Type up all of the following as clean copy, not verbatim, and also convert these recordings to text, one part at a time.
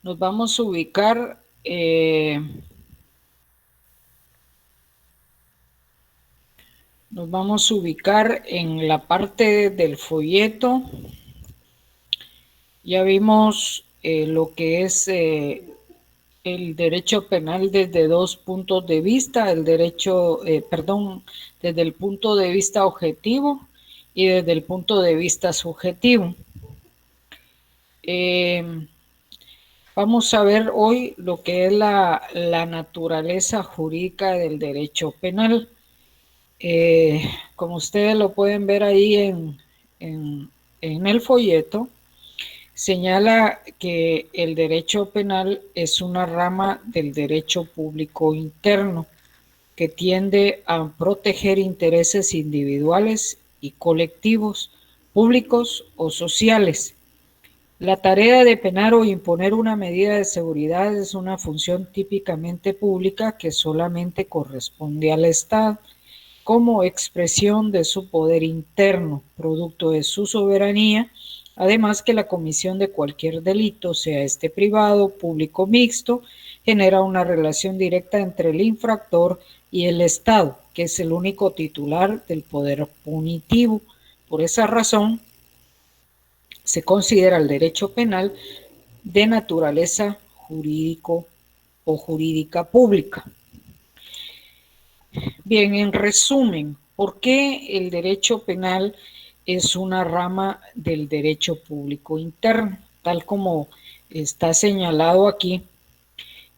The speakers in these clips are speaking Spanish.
Nos vamos a ubicar en la parte del folleto. Ya vimos lo que es el derecho penal desde dos puntos de vista, desde el punto de vista objetivo y desde el punto de vista subjetivo. Vamos a ver hoy lo que es la naturaleza jurídica del derecho penal. Como ustedes lo pueden ver ahí en el folleto, señala que el derecho penal es una rama del derecho público interno que tiende a proteger intereses individuales y colectivos, públicos o sociales. La tarea de penar o imponer una medida de seguridad es una función típicamente pública que solamente corresponde al Estado como expresión de su poder interno, producto de su soberanía, además que la comisión de cualquier delito, sea este privado, público o mixto, genera una relación directa entre el infractor y el Estado, que es el único titular del poder punitivo. Por esa razón, se considera el derecho penal de naturaleza jurídico o jurídica pública. Bien, en resumen, ¿por qué el derecho penal es una rama del derecho público interno? Tal como está señalado aquí,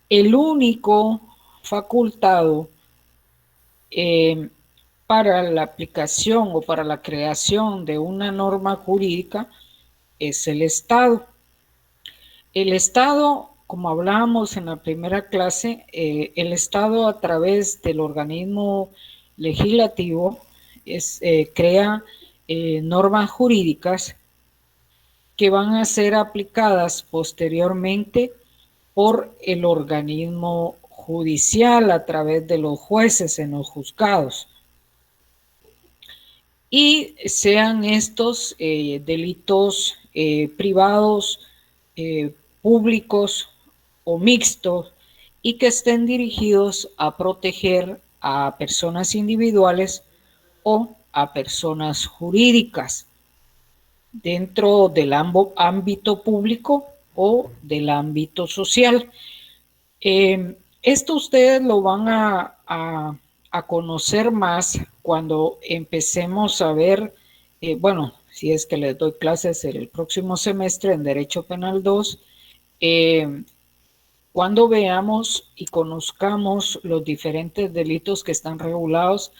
el único facultado para la aplicación o para la creación de una norma jurídica es el Estado. El Estado, como hablábamos en la primera clase, el Estado a través del organismo legislativo crea normas jurídicas que van a ser aplicadas posteriormente por el organismo judicial a través de los jueces en los juzgados. Y sean estos delitos privados, públicos o mixtos, y que estén dirigidos a proteger a personas individuales o a personas jurídicas dentro del ámbito público o del ámbito social. Esto ustedes lo van a conocer más cuando empecemos a ver, bueno, si es que les doy clases el próximo semestre en Derecho Penal 2, cuando veamos y conozcamos los diferentes delitos que están regulados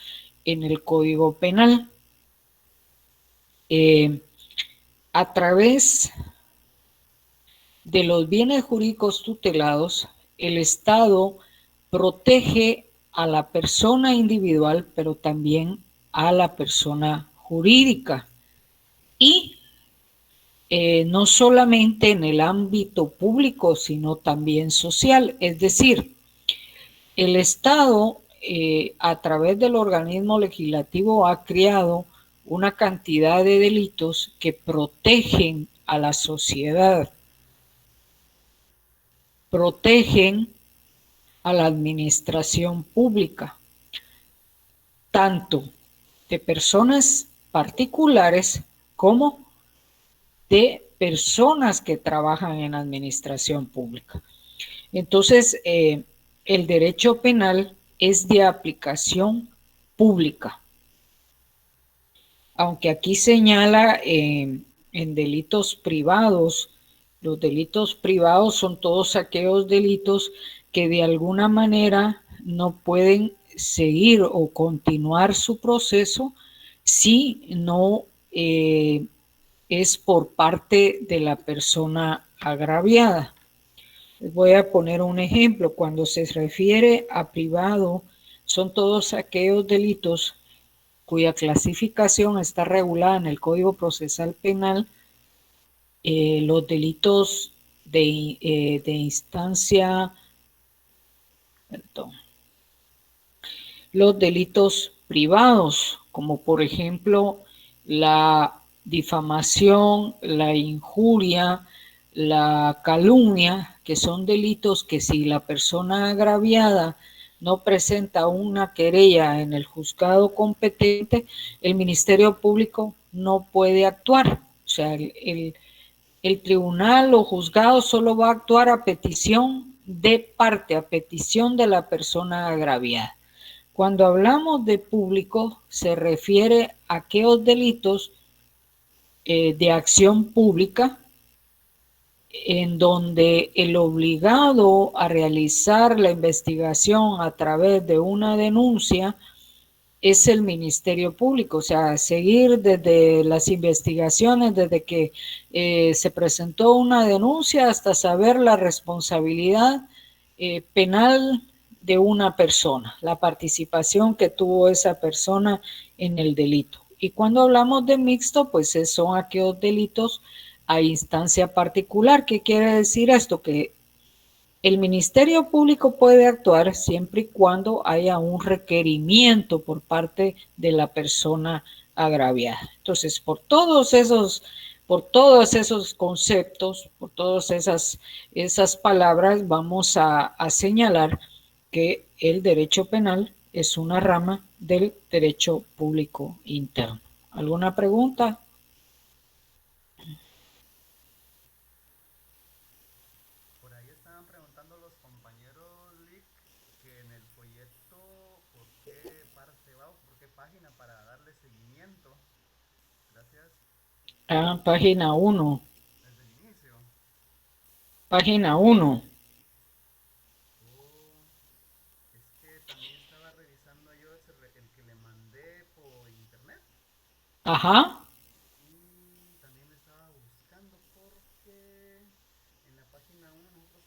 en el Código Penal. A través de los bienes jurídicos tutelados, el Estado protege a la persona individual, pero también a la persona jurídica. Y no solamente en el ámbito público, sino también social. Es decir, el Estado, a través del organismo legislativo, ha creado una cantidad de delitos que protegen a la sociedad, protegen a la administración pública, tanto de personas particulares como de personas que trabajan en administración pública. Entonces, el derecho penal es de aplicación pública. Aunque aquí señala en delitos privados, los delitos privados son todos aquellos delitos que de alguna manera no pueden seguir o continuar su proceso si no es por parte de la persona agraviada. Les voy a poner un ejemplo. Cuando se refiere a privado, son todos aquellos delitos cuya clasificación está regulada en el Código Procesal Penal, los delitos de instancia, perdón, los delitos privados, como por ejemplo la difamación, la injuria, la calumnia, que son delitos que si la persona agraviada no presenta una querella en el juzgado competente, el Ministerio Público no puede actuar. O sea, el tribunal o juzgado solo va a actuar a petición de parte, a petición de la persona agraviada. Cuando hablamos de público, se refiere a aquellos delitos de acción pública en donde el obligado a realizar la investigación a través de una denuncia es el Ministerio Público, o sea, seguir desde las investigaciones, desde que se presentó una denuncia hasta saber la responsabilidad penal de una persona, la participación que tuvo esa persona en el delito. Y cuando hablamos de mixto, pues son aquellos delitos a instancia particular. ¿Qué quiere decir esto? Que el Ministerio Público puede actuar siempre y cuando haya un requerimiento por parte de la persona agraviada. Entonces, por todos esos conceptos, por todas esas palabras, vamos a señalar que el derecho penal es una rama del derecho público interno. ¿Alguna pregunta? Por ahí estaban preguntando los compañeros, Lick, que en el folleto, ¿por qué parte va o por qué página para darle seguimiento? Gracias. Ah, página 1. Desde el inicio. Página 1. Oh, es que también estaba revisando yo el que le mandé por internet. Ajá. Y también lo estaba buscando porque en la página 1 nosotros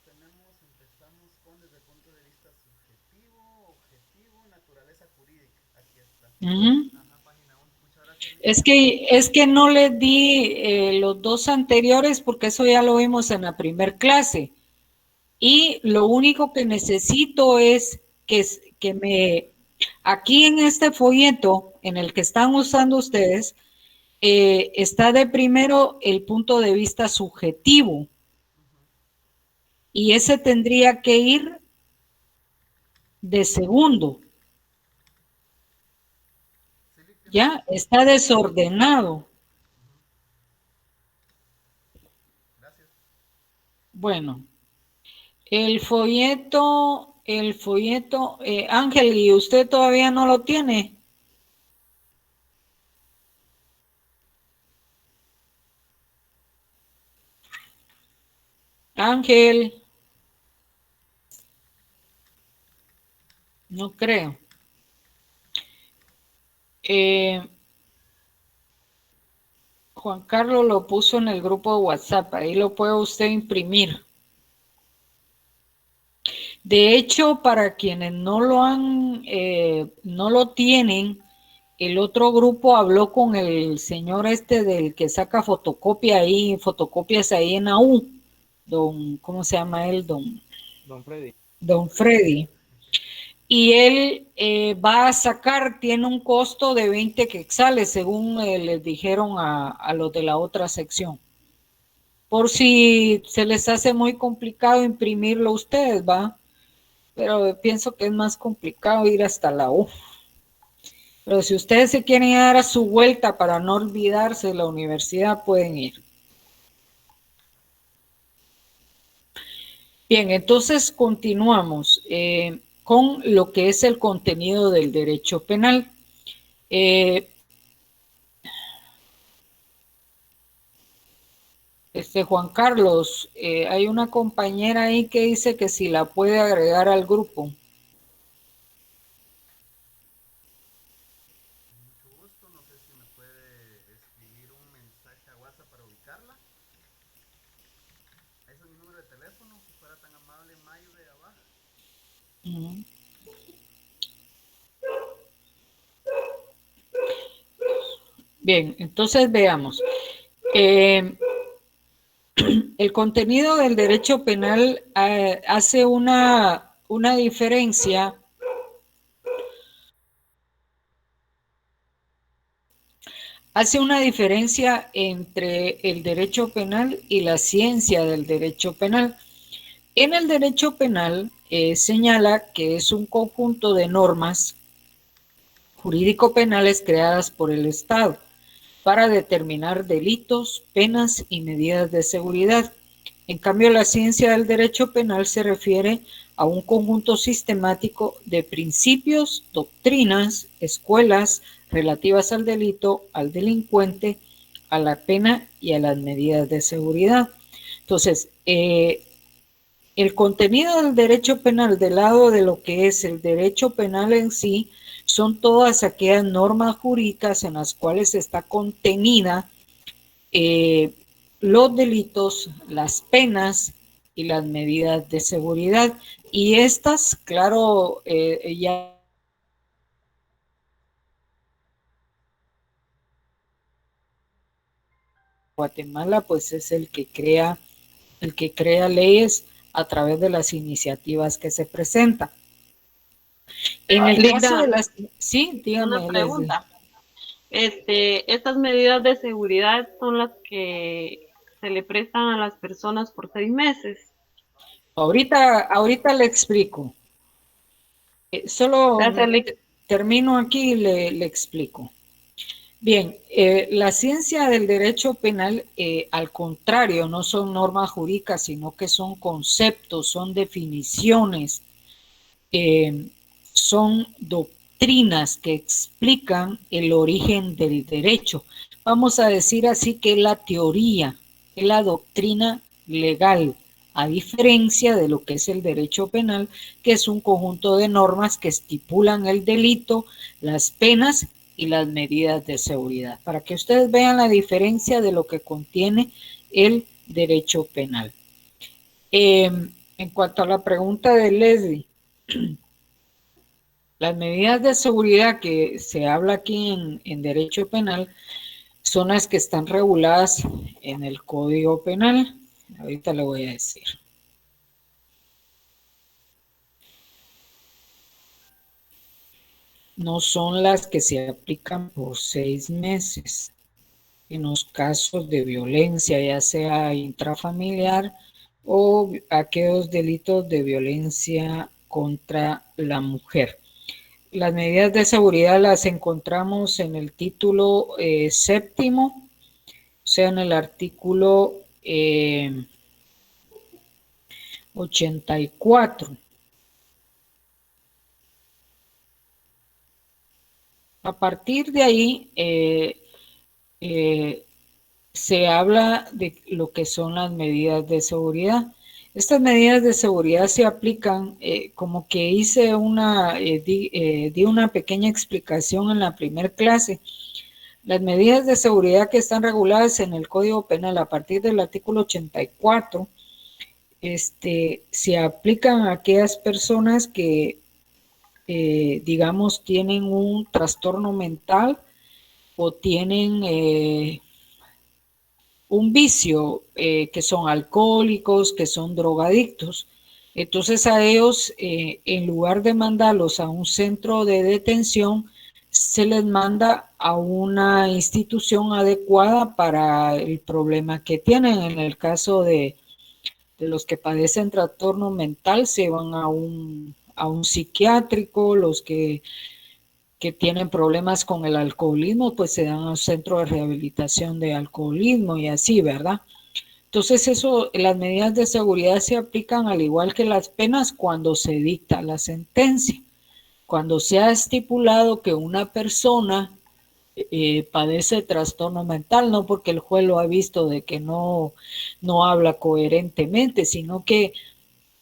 empezamos con desde el punto de vista subjetivo, objetivo, naturaleza jurídica. Aquí está. Uh-huh. Ajá, página 1. Muchas gracias, Lick. Es que no les di los dos anteriores porque eso ya lo vimos en la primer clase. Y lo único que necesito es que aquí en este folleto en el que están usando ustedes, está de primero el punto de vista subjetivo. Uh-huh. Y ese tendría que ir de segundo. Sí, Lick, tiene Ya razón. está desordenado. Uh-huh. Gracias. Bueno. Ángel, ¿y usted todavía no lo tiene? Ángel, no creo. Eh, Juan Carlos lo puso en el grupo de WhatsApp, ahí lo puede usted imprimir. De hecho, para quienes no lo tienen, el otro grupo habló con el señor este del que saca fotocopias ahí en AU, ¿cómo se llama él? Don Freddy. Don Freddy. Y él va a sacar, tiene un costo de 20 quetzales, según les dijeron a los de la otra sección. Por si se les hace muy complicado imprimirlo ustedes, va. Pero pienso que es más complicado ir hasta la U. Pero si ustedes se quieren dar a su vuelta para no olvidarse de la universidad, pueden ir. Bien, entonces continuamos con lo que es el contenido del derecho penal. Juan Carlos, hay una compañera ahí que dice que si la puede agregar al grupo. Con mucho gusto. No sé si me puede escribir un mensaje a WhatsApp para ubicarla. Ese es mi número de teléfono. Si fuera tan amable, Mayo de abajo. Bien, entonces veamos. Eh, el contenido del derecho penal hace una diferencia hace una diferencia entre el derecho penal y la ciencia del derecho penal. En el derecho penal señala que es un conjunto de normas jurídico-penales creadas por el Estado para determinar delitos, penas y medidas de seguridad. En cambio, la ciencia del derecho penal se refiere a un conjunto sistemático de principios, doctrinas, escuelas relativas al delito, al delincuente, a la pena y a las medidas de seguridad. Entonces, el contenido del derecho penal del lado de lo que es el derecho penal en sí son todas aquellas normas jurídicas en las cuales está contenida los delitos, las penas y las medidas de seguridad. Y estas, claro, ya Guatemala pues es el que crea leyes a través de las iniciativas que se presentan. En el caso de Linda, las... Sí, una dígame, Leslie. pregunta. Estas medidas de seguridad son las que se le prestan a las personas por 6 meses. Ahorita le explico. Solo Gracias, termino aquí y le explico. Bien, la ciencia del derecho penal, al contrario, no son normas jurídicas, sino que son conceptos, son definiciones, eh, son doctrinas que explican el origen del derecho. Vamos a decir así que la teoría, es la doctrina legal, a diferencia de lo que es el derecho penal, que es un conjunto de normas que estipulan el delito, las penas y las medidas de seguridad, para que ustedes vean la diferencia de lo que contiene el derecho penal. En cuanto a la pregunta de Leslie, las medidas de seguridad que se habla aquí en derecho penal son las que están reguladas en el Código Penal. Ahorita le voy a decir. No son las que se aplican por 6 meses en los casos de violencia, ya sea intrafamiliar o aquellos delitos de violencia contra la mujer. Las medidas de seguridad las encontramos en el título séptimo, o sea, en el artículo 84. A partir de ahí se habla de lo que son las medidas de seguridad. Estas medidas de seguridad se aplican, como que hice di una pequeña explicación en la primera clase. Las medidas de seguridad que están reguladas en el Código Penal a partir del artículo 84 se aplican a aquellas personas que, digamos, tienen un trastorno mental o tienen un vicio, que son alcohólicos, que son drogadictos. Entonces a ellos, en lugar de mandarlos a un centro de detención, se les manda a una institución adecuada para el problema que tienen. En el caso de los que padecen trastorno mental, se van a un psiquiátrico. Los que tienen problemas con el alcoholismo, pues se dan a un centro de rehabilitación de alcoholismo y así, ¿verdad? Entonces las medidas de seguridad se aplican al igual que las penas cuando se dicta la sentencia. Cuando se ha estipulado que una persona padece trastorno mental, no porque el juez lo ha visto de que no habla coherentemente, sino que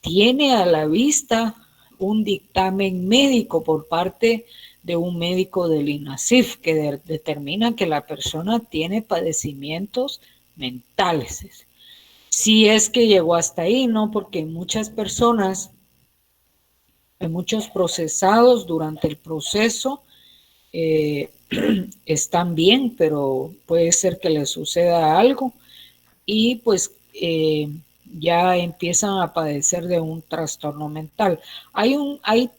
tiene a la vista un dictamen médico por parte de un médico del INASIF que determina que la persona tiene padecimientos mentales. Si es que llegó hasta ahí, ¿no? Porque muchas personas, hay muchos procesados durante el proceso, están bien, pero puede ser que les suceda algo y pues ya empiezan a padecer de un trastorno mental. Hay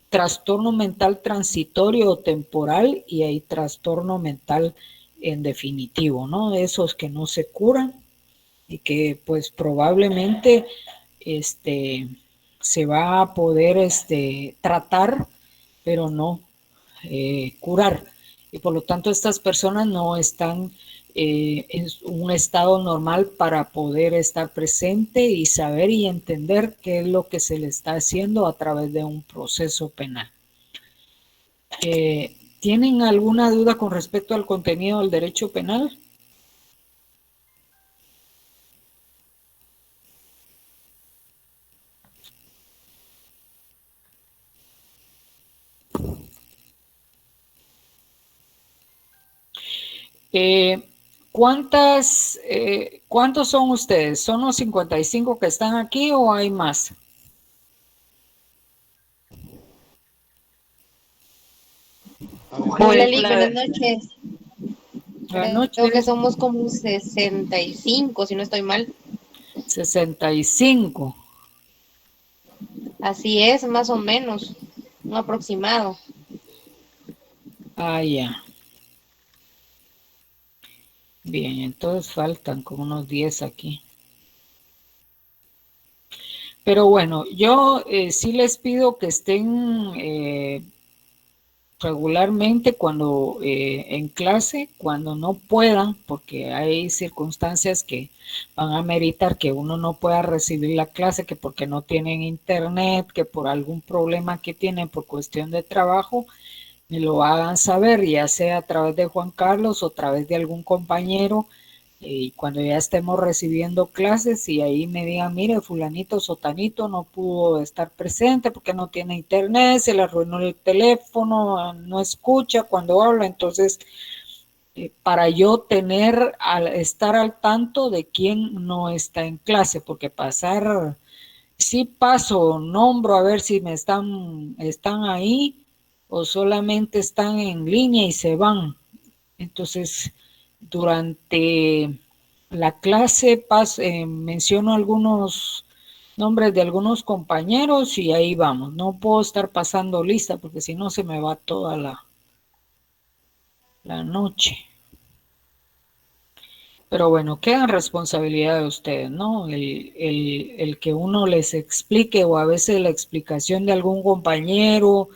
trastorno mental transitorio o temporal y hay trastorno mental en definitivo, ¿no? Esos que no se curan y que pues probablemente se va a poder tratar, pero no curar. Y por lo tanto estas personas no están en un estado normal para poder estar presente y saber y entender qué es lo que se le está haciendo a través de un proceso penal. ¿Tienen alguna duda con respecto al contenido del derecho penal? ¿Cuántos son ustedes? ¿Son los 55 que están aquí o hay más? Hola, Pues Lick, buenas noches. Buenas Creo que noches. somos como 65, si no estoy mal. 65. Así es, más o menos, un aproximado. Ah, ya. Bien, entonces faltan como unos 10 aquí. Pero bueno, yo sí les pido que estén regularmente cuando en clase, cuando no puedan, porque hay circunstancias que van a meritar que uno no pueda recibir la clase, que porque no tienen internet, que por algún problema que tienen por cuestión de trabajo, me lo hagan saber, ya sea a través de Juan Carlos o a través de algún compañero, y cuando ya estemos recibiendo clases y ahí me digan, mire, fulanito, sotanito no pudo estar presente porque no tiene internet, se le arruinó el teléfono, no escucha cuando habla, entonces para yo estar al tanto de quién no está en clase, porque sí paso, nombro a ver si están ahí o solamente están en línea y se van. Entonces, durante la clase menciono algunos nombres de algunos compañeros y ahí vamos. No puedo estar pasando lista porque si no se me va toda la noche. Pero bueno, queda en responsabilidad de ustedes, ¿no? El que uno les explique o a veces la explicación de algún compañero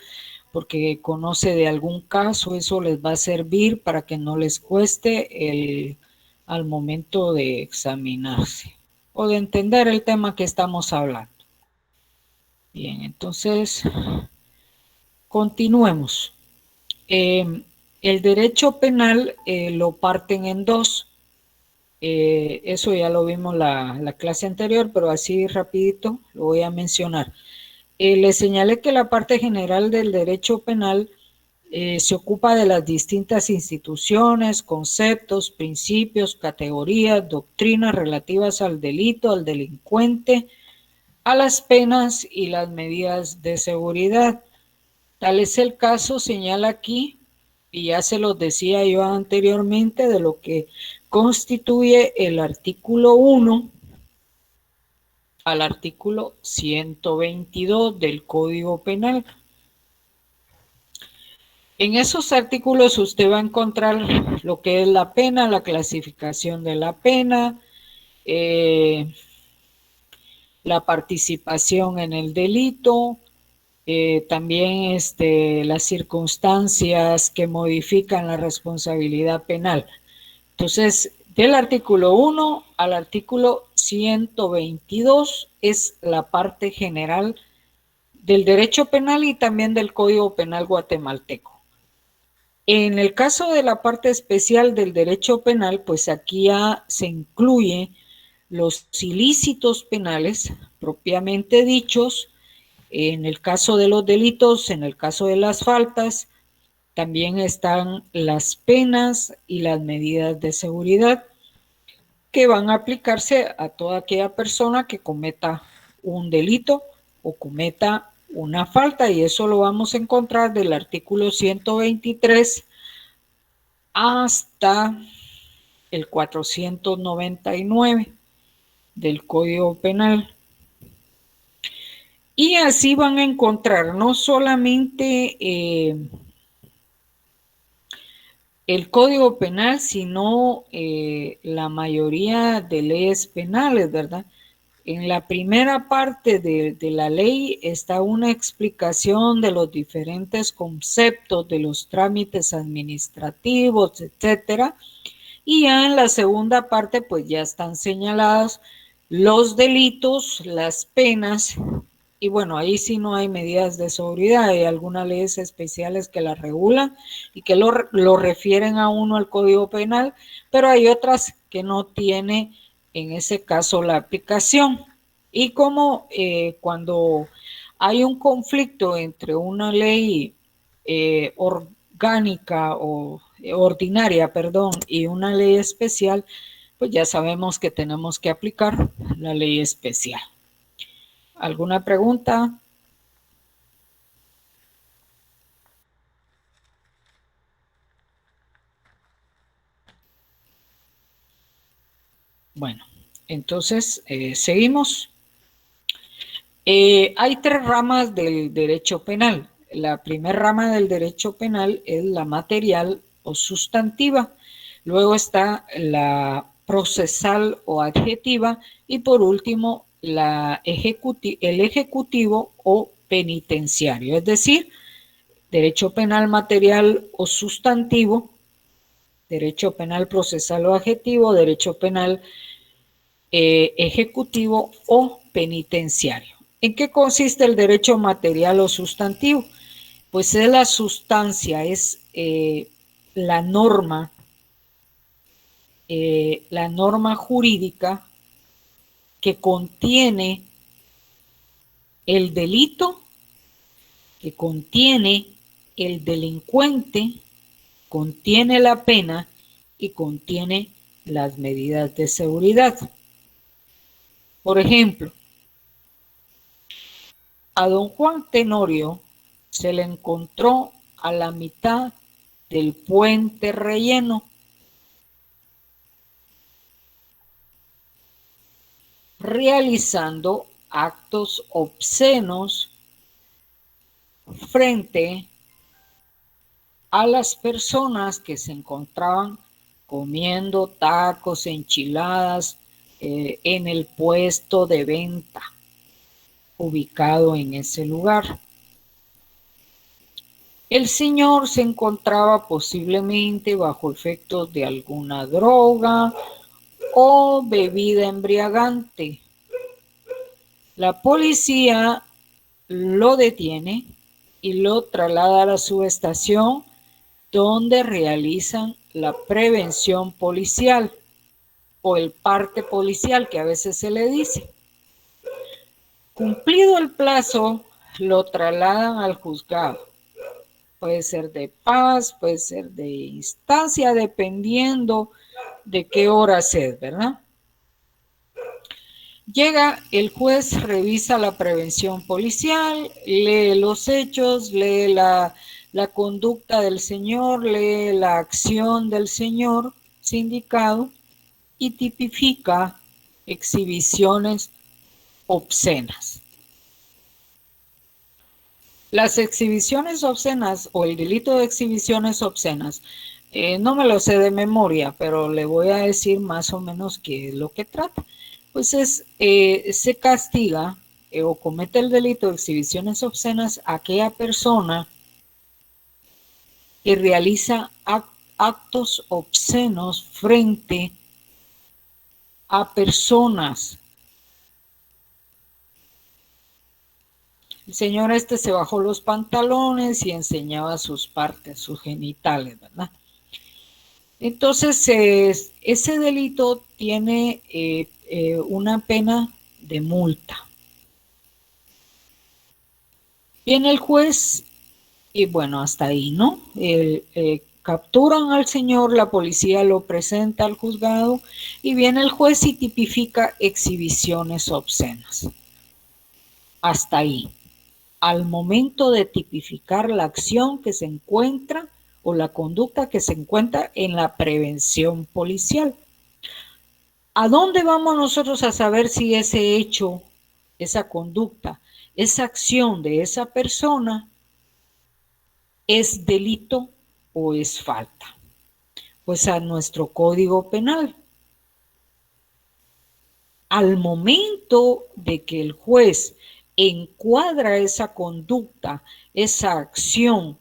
porque conoce de algún caso, eso les va a servir para que no les cueste al momento de examinarse o de entender el tema que estamos hablando. Bien, entonces continuemos. El derecho penal lo parten en dos. Eso ya lo vimos la clase anterior, pero así rapidito lo voy a mencionar. Les señalé que la parte general del derecho penal se ocupa de las distintas instituciones, conceptos, principios, categorías, doctrinas relativas al delito, al delincuente, a las penas y las medidas de seguridad. Tal es el caso, señala aquí, y ya se los decía yo anteriormente, de lo que constituye el artículo 1 al artículo 122 del Código Penal. En esos artículos usted va a encontrar lo que es la pena, la clasificación de la pena, la participación en el delito, también las circunstancias que modifican la responsabilidad penal. Entonces, del artículo 1 al artículo 122 es la parte general del derecho penal y también del Código Penal guatemalteco. En el caso de la parte especial del derecho penal, pues aquí ya se incluye los ilícitos penales propiamente dichos, en el caso de los delitos, en el caso de las faltas, también están las penas y las medidas de seguridad que van a aplicarse a toda aquella persona que cometa un delito o cometa una falta, y eso lo vamos a encontrar del artículo 123 hasta el 499 del Código Penal. Y así van a encontrar no solamente el Código Penal, sino la mayoría de leyes penales, ¿verdad? En la primera parte de la ley está una explicación de los diferentes conceptos de los trámites administrativos, etcétera. Y ya en la segunda parte, pues ya están señalados los delitos, las penas, y bueno, ahí sí no hay medidas de seguridad, hay algunas leyes especiales que las regulan y que lo refieren a uno al Código Penal, pero hay otras que no tiene en ese caso la aplicación. Y como cuando hay un conflicto entre una ley orgánica o ordinaria, perdón, y una ley especial, pues ya sabemos que tenemos que aplicar la ley especial. ¿Alguna pregunta? Bueno, entonces seguimos. Hay tres ramas del derecho penal. La primera rama del derecho penal es la material o sustantiva. Luego está la procesal o adjetiva y por último el ejecutivo o penitenciario. Es decir, derecho penal material o sustantivo, derecho penal procesal o adjetivo, derecho penal ejecutivo o penitenciario. ¿En qué consiste el derecho material o sustantivo? Pues es la sustancia, es la norma jurídica que contiene el delito, que contiene el delincuente, contiene la pena y contiene las medidas de seguridad. Por ejemplo, a don Juan Tenorio se le encontró a la mitad del puente relleno, realizando actos obscenos frente a las personas que se encontraban comiendo tacos, enchiladas en el puesto de venta ubicado en ese lugar. El señor se encontraba posiblemente bajo efectos de alguna droga o bebida embriagante. La policía lo detiene y lo traslada a la subestación donde realizan la prevención policial o el parte policial que a veces se le dice. Cumplido el plazo, lo trasladan al juzgado. Puede ser de paz, puede ser de instancia, dependiendo de qué horas es, ¿verdad? Llega el juez, revisa la prevención policial, lee los hechos, lee la conducta del señor, lee la acción del señor sindicado y tipifica exhibiciones obscenas. Las exhibiciones obscenas o el delito de exhibiciones obscenas, no me lo sé de memoria, pero le voy a decir más o menos qué es lo que trata. Pues se castiga o comete el delito de exhibiciones obscenas a aquella persona que realiza actos obscenos frente a personas. El señor se bajó los pantalones y enseñaba sus partes, sus genitales, ¿verdad? Entonces, ese delito tiene una pena de multa. Viene el juez y bueno, hasta ahí, ¿no? Capturan al señor, la policía lo presenta al juzgado y viene el juez y tipifica exhibiciones obscenas. Hasta ahí. Al momento de tipificar la acción que se encuentra o la conducta que se encuentra en la prevención policial. ¿A dónde vamos nosotros a saber si ese hecho, esa conducta, esa acción de esa persona es delito o es falta? pues a nuestro Código Penal. Al momento de que el juez encuadra esa conducta, esa acción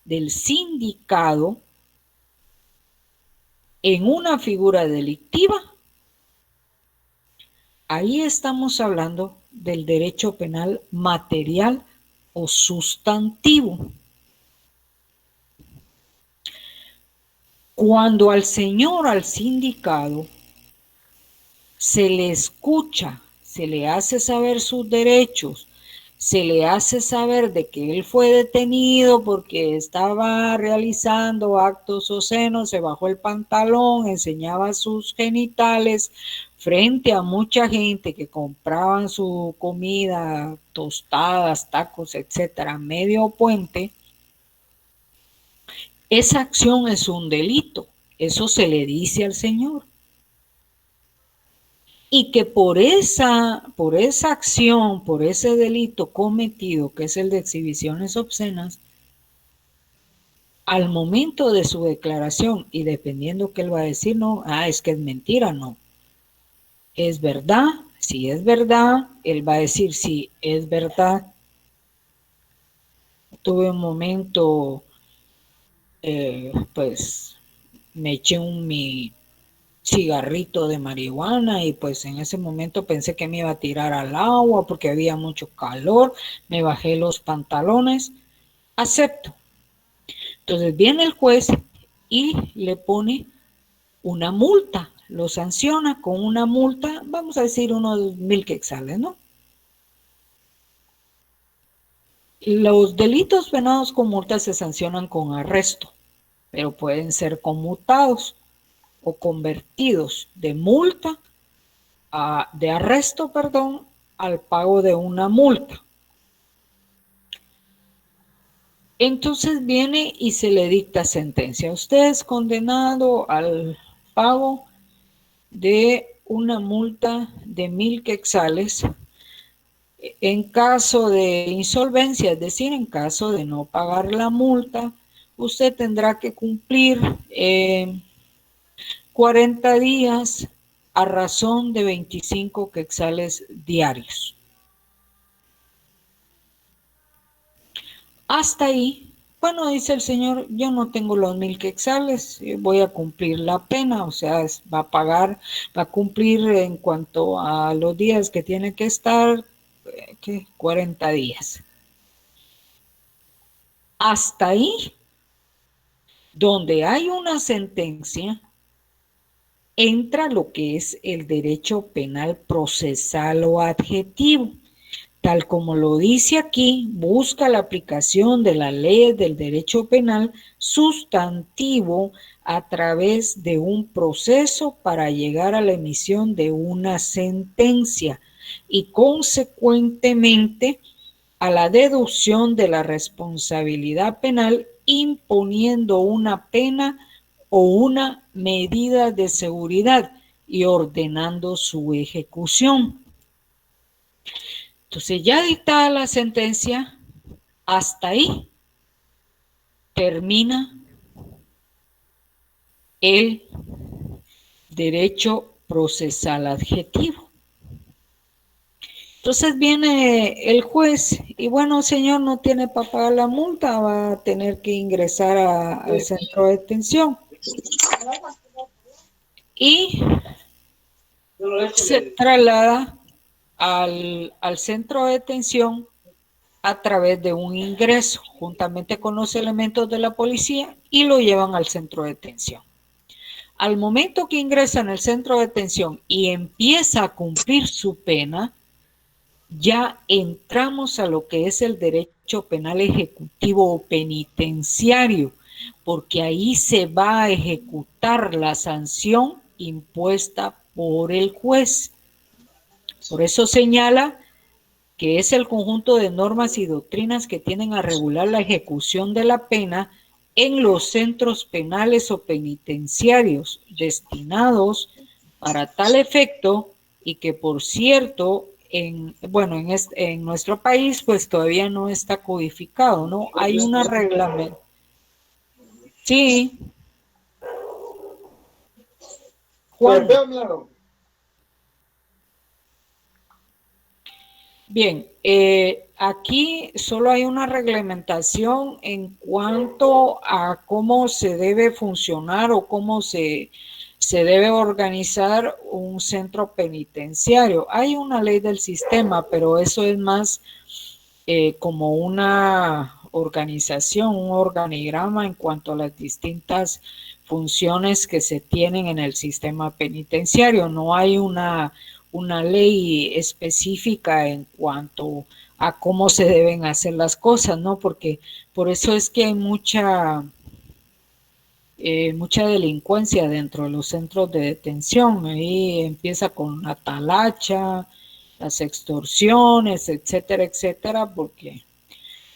del sindicado en una figura delictiva, ahí estamos hablando del derecho penal material o sustantivo. Cuando al señor, al sindicado, se le escucha, se le hace saber sus derechos, se le hace saber de que él fue detenido porque estaba realizando actos obscenos, se bajó el pantalón, enseñaba sus genitales frente a mucha gente que compraban su comida, tostadas, tacos, etcétera, medio puente. Esa acción es un delito, eso se le dice al señor. Y que por esa acción, por ese delito cometido, que es el de exhibiciones obscenas, al momento de su declaración, y dependiendo qué él va a decir, no, es que es mentira, no. Es verdad, si es verdad, él va a decir si es verdad. Tuve un momento, pues me eché mi cigarrito de marihuana y pues en ese momento pensé que me iba a tirar al agua porque había mucho calor, me bajé los pantalones, acepto. Entonces viene el juez y le pone una multa, lo sanciona con una multa, vamos a decir unos 1000 quetzales, ¿no? Los delitos penados con multa se sancionan con arresto, pero pueden ser conmutados o convertidos de multa de arresto, perdón, al pago de una multa. Entonces viene y se le dicta sentencia. Usted es condenado al pago de una multa de 1000 quetzales en caso de insolvencia, es decir, en caso de no pagar la multa, usted tendrá que cumplir 40 días a razón de 25 quetzales diarios. Hasta ahí, bueno, dice el señor, yo no tengo los 1000 quetzales, voy a cumplir la pena, o sea, va a pagar, va a cumplir en cuanto a los días que tiene que estar, 40 días. Hasta ahí, donde hay una sentencia, entra lo que es el derecho penal procesal o adjetivo. Tal como lo dice aquí, busca la aplicación de las leyes del derecho penal sustantivo a través de un proceso para llegar a la emisión de una sentencia y consecuentemente a la deducción de la responsabilidad penal imponiendo una pena o una medida de seguridad y ordenando su ejecución. Entonces, ya dictada la sentencia, hasta ahí termina el derecho procesal adjetivo. Entonces viene el juez y bueno, señor, no tiene para pagar la multa, va a tener que ingresar al centro de detención. Y se traslada al centro de detención a través de un ingreso, juntamente con los elementos de la policía, y lo llevan al centro de detención. Al momento que ingresa en el centro de detención y empieza a cumplir su pena, ya entramos a lo que es el derecho penal ejecutivo o penitenciario, porque ahí se va a ejecutar la sanción impuesta por el juez. Por eso señala que es el conjunto de normas y doctrinas que tienden a regular la ejecución de la pena en los centros penales o penitenciarios destinados para tal efecto y que, por cierto, en nuestro país pues todavía no está codificado, ¿no? Hay una reglamentación. Sí. Juan. Bien, aquí solo hay una reglamentación en cuanto a cómo se debe funcionar o cómo se debe organizar un centro penitenciario. Hay una ley del sistema, pero eso es más como una organización, un organigrama en cuanto a las distintas funciones que se tienen en el sistema penitenciario. No hay una ley específica en cuanto a cómo se deben hacer las cosas, ¿no? Porque por eso es que hay mucha delincuencia dentro de los centros de detención. Ahí empieza con la talacha, las extorsiones, etcétera, etcétera, porque,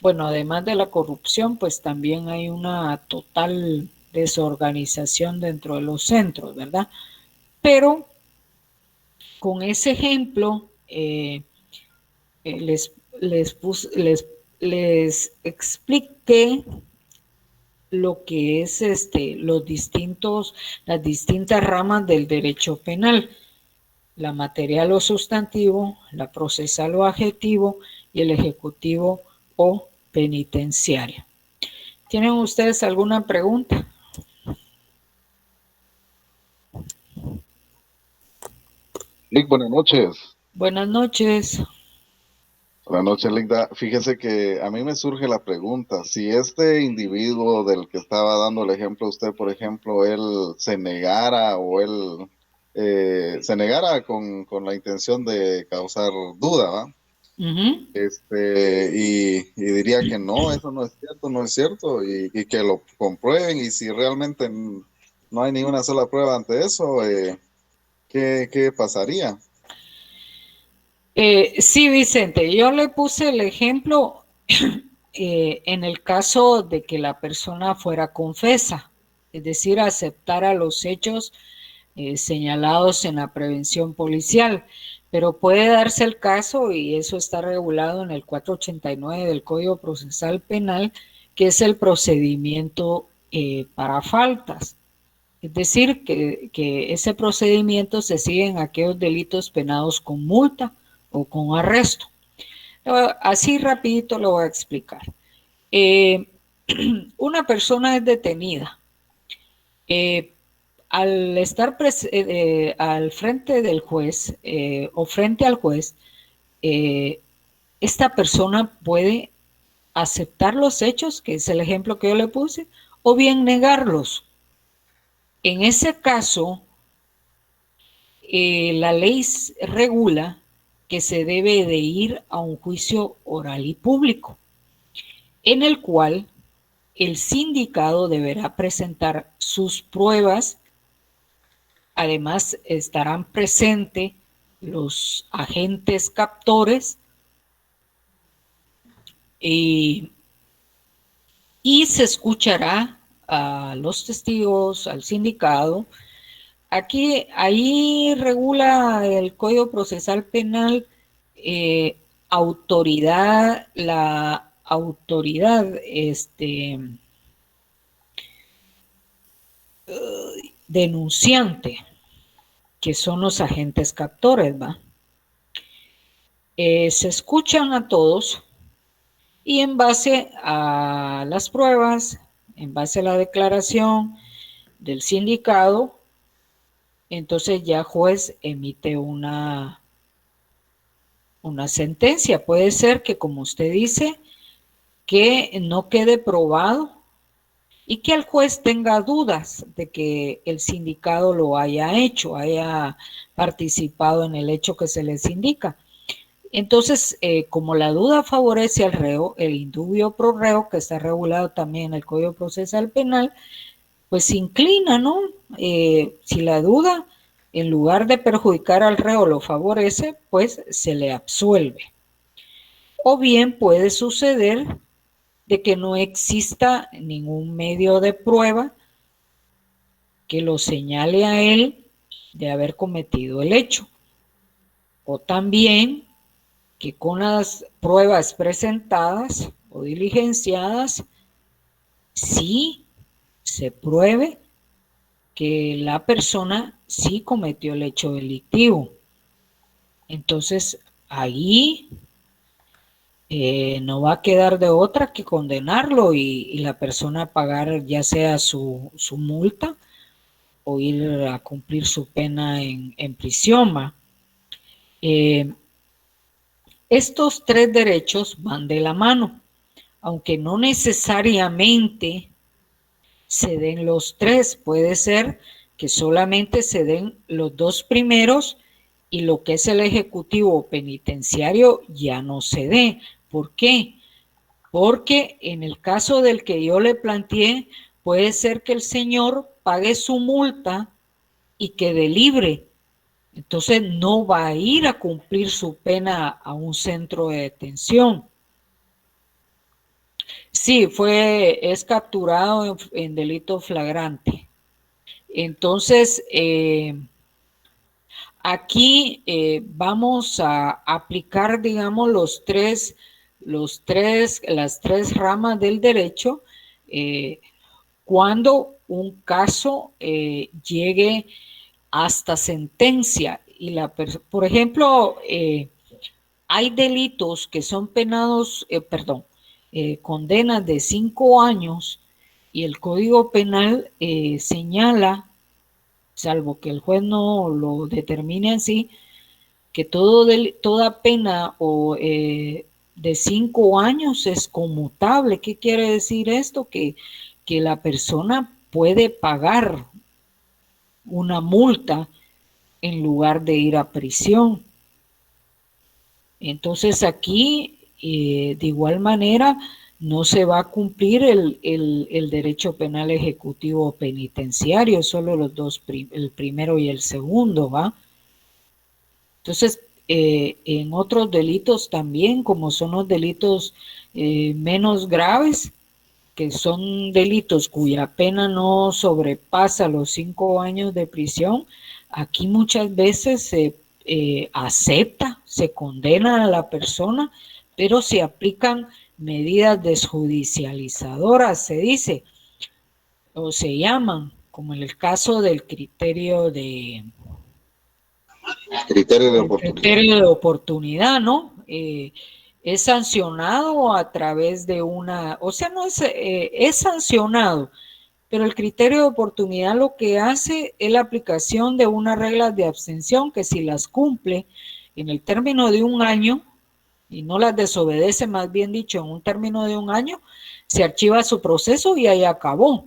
bueno, además de la corrupción, pues también hay una total desorganización dentro de los centros, ¿verdad? Pero con ese ejemplo les expliqué lo que es las distintas ramas del derecho penal: la material o sustantivo, la procesal o adjetivo y el ejecutivo o penitenciario. ¿Tienen ustedes alguna pregunta? Lick, buenas noches. Buenas noches. Buenas noches, Linda. Fíjese que a mí me surge la pregunta, si este individuo del que estaba dando el ejemplo usted, por ejemplo, él se negara o él se negara con la intención de causar duda, ¿va? Uh-huh. Y diría que no, eso no es cierto, no es cierto, y que lo comprueben, y si realmente no hay ninguna sola prueba ante eso, ¿qué pasaría? Sí, Vicente, yo le puse el ejemplo en el caso de que la persona fuera confesa, es decir, aceptara los hechos señalados en la prevención policial, pero puede darse el caso, y eso está regulado en el 489 del Código Procesal Penal, que es el procedimiento para faltas. Es decir, que ese procedimiento se sigue en aquellos delitos penados con multa o con arresto. Así rapidito lo voy a explicar. Una persona es detenida. Al estar al frente del juez o frente al juez, esta persona puede aceptar los hechos, que es el ejemplo que yo le puse, o bien negarlos. En ese caso, la ley regula que se debe de ir a un juicio oral y público, en el cual el sindicado deberá presentar sus pruebas. Además, estarán presentes los agentes captores y se escuchará a los testigos, al sindicado. Ahí regula el Código Procesal Penal la autoridad denunciante, que son los agentes captores, ¿va? Se escuchan a todos y en base a las pruebas, en base a la declaración del sindicado, entonces ya juez emite una sentencia. Puede ser que, como usted dice, que no quede probado y que el juez tenga dudas de que el sindicado lo haya hecho, haya participado en el hecho que se les indica. Entonces, como la duda favorece al reo, el indubio pro reo, que está regulado también en el Código Procesal Penal, pues se inclina, ¿no? Si la duda, en lugar de perjudicar al reo, lo favorece, pues se le absuelve. O bien puede suceder de que no exista ningún medio de prueba que lo señale a él de haber cometido el hecho. O también que con las pruebas presentadas o diligenciadas, sí se pruebe que la persona sí cometió el hecho delictivo. Entonces, ahí no va a quedar de otra que condenarlo y la persona pagar ya sea su multa o ir a cumplir su pena en prisión. Eh, estos tres derechos van de la mano, aunque no necesariamente se den los tres, puede ser que solamente se den los dos primeros y lo que es el ejecutivo penitenciario ya no se dé. ¿Por qué? Porque en el caso del que yo le planteé, puede ser que el señor pague su multa y quede libre. Entonces no va a ir a cumplir su pena a un centro de detención. Sí, es capturado en delito flagrante. Entonces, aquí vamos a aplicar, digamos, las tres ramas del derecho cuando un caso llegue hasta sentencia. Por ejemplo, hay delitos que son penados, condenas de 5 años y el Código Penal señala, salvo que el juez no lo determine así, que toda pena de 5 años es conmutable. ¿Qué quiere decir esto? Que la persona puede pagar una multa en lugar de ir a prisión. Entonces aquí, de igual manera, no se va a cumplir el derecho penal ejecutivo penitenciario, solo los dos, el primero y el segundo, ¿va? Entonces, en otros delitos también, como son los delitos menos graves, que son delitos cuya pena no sobrepasa los 5 años de prisión, aquí muchas veces se acepta, se condena a la persona, pero se aplican medidas desjudicializadoras, se dice, o se llaman, como en el caso del Criterio de el oportunidad. criterio de oportunidad, ¿no? Es sancionado a través de o sea, no es, es sancionado, pero el criterio de oportunidad lo que hace es la aplicación de unas reglas de abstención que si las cumple en el término de un año y no las desobedece, más bien dicho, en un término de un año, se archiva su proceso y ahí acabó.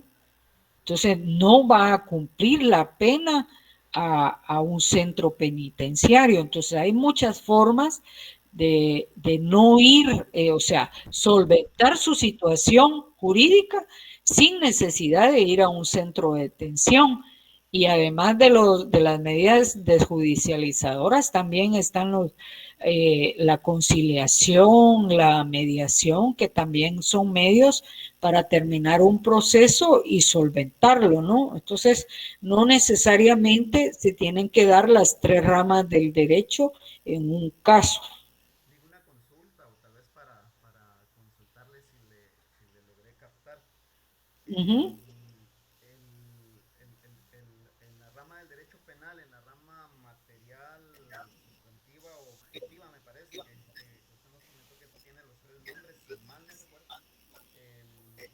Entonces no va a cumplir la pena a un centro penitenciario. Entonces hay muchas formas de no ir, o sea, solventar su situación jurídica sin necesidad de ir a un centro de detención. Y además de las medidas desjudicializadoras, también están la conciliación, la mediación, que también son medios para terminar un proceso y solventarlo, ¿no? Entonces, no necesariamente se tienen que dar las tres ramas del derecho en un caso. Digo una consulta o tal vez para consultarle si le logré captar. Ujú. En la rama del derecho penal, en la rama material, sustantiva o objetiva, me parece que usted nos comentó que tiene los tres nombres, si mal no recuerdo.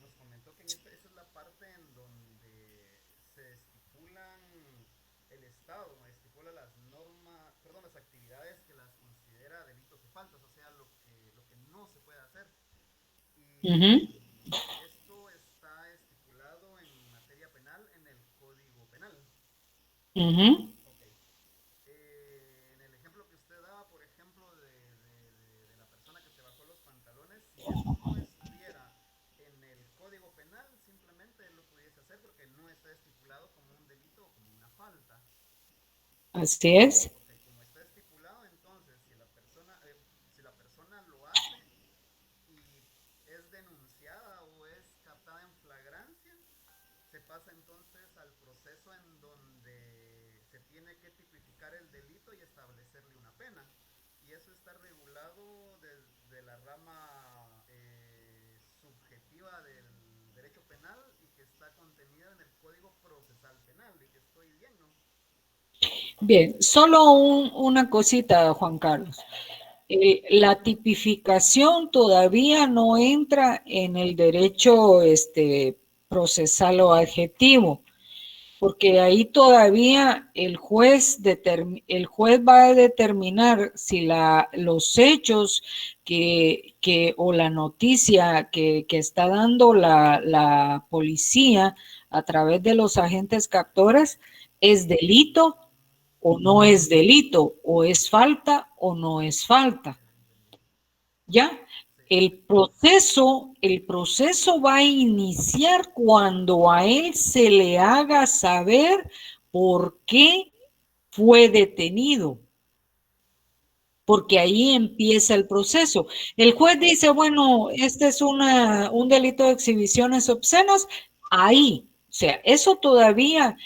Nos comentó que esa es la parte en donde se estipulan, el Estado estipula las normas, perdón, las actividades que las considera delitos o faltas, o sea, lo que no se puede hacer. Uh-huh. Y esto está estipulado en materia penal en el Código Penal. Uh-huh. Ok. En el ejemplo que usted daba, por ejemplo, de la persona que se bajó los pantalones, si esto no estuviera en el Código Penal, simplemente él lo pudiese hacer porque no está estipulado como un delito o como una falta. Así es. Ok, como está estipulado, entonces, si la persona lo hace y es denunciada o es captada en flagrancia, se pasa entonces al proceso en donde se tiene que tipificar el delito y establecerle una pena. Y eso está regulado desde la rama subjetiva del derecho penal y que está contenida en el Código Procesal Penal. Y que estoy bien, ¿no? Bien, solo una cosita, Juan Carlos. La tipificación todavía no entra en el derecho procesal o adjetivo, porque ahí todavía el juez va a determinar si los hechos o la noticia que está dando la policía a través de los agentes captores es delito o no es delito, o es falta o no es falta. ¿Ya? El proceso va a iniciar cuando a él se le haga saber por qué fue detenido, porque ahí empieza el proceso. El juez dice, bueno, este es un delito de exhibiciones obscenas, ahí, o sea, eso todavía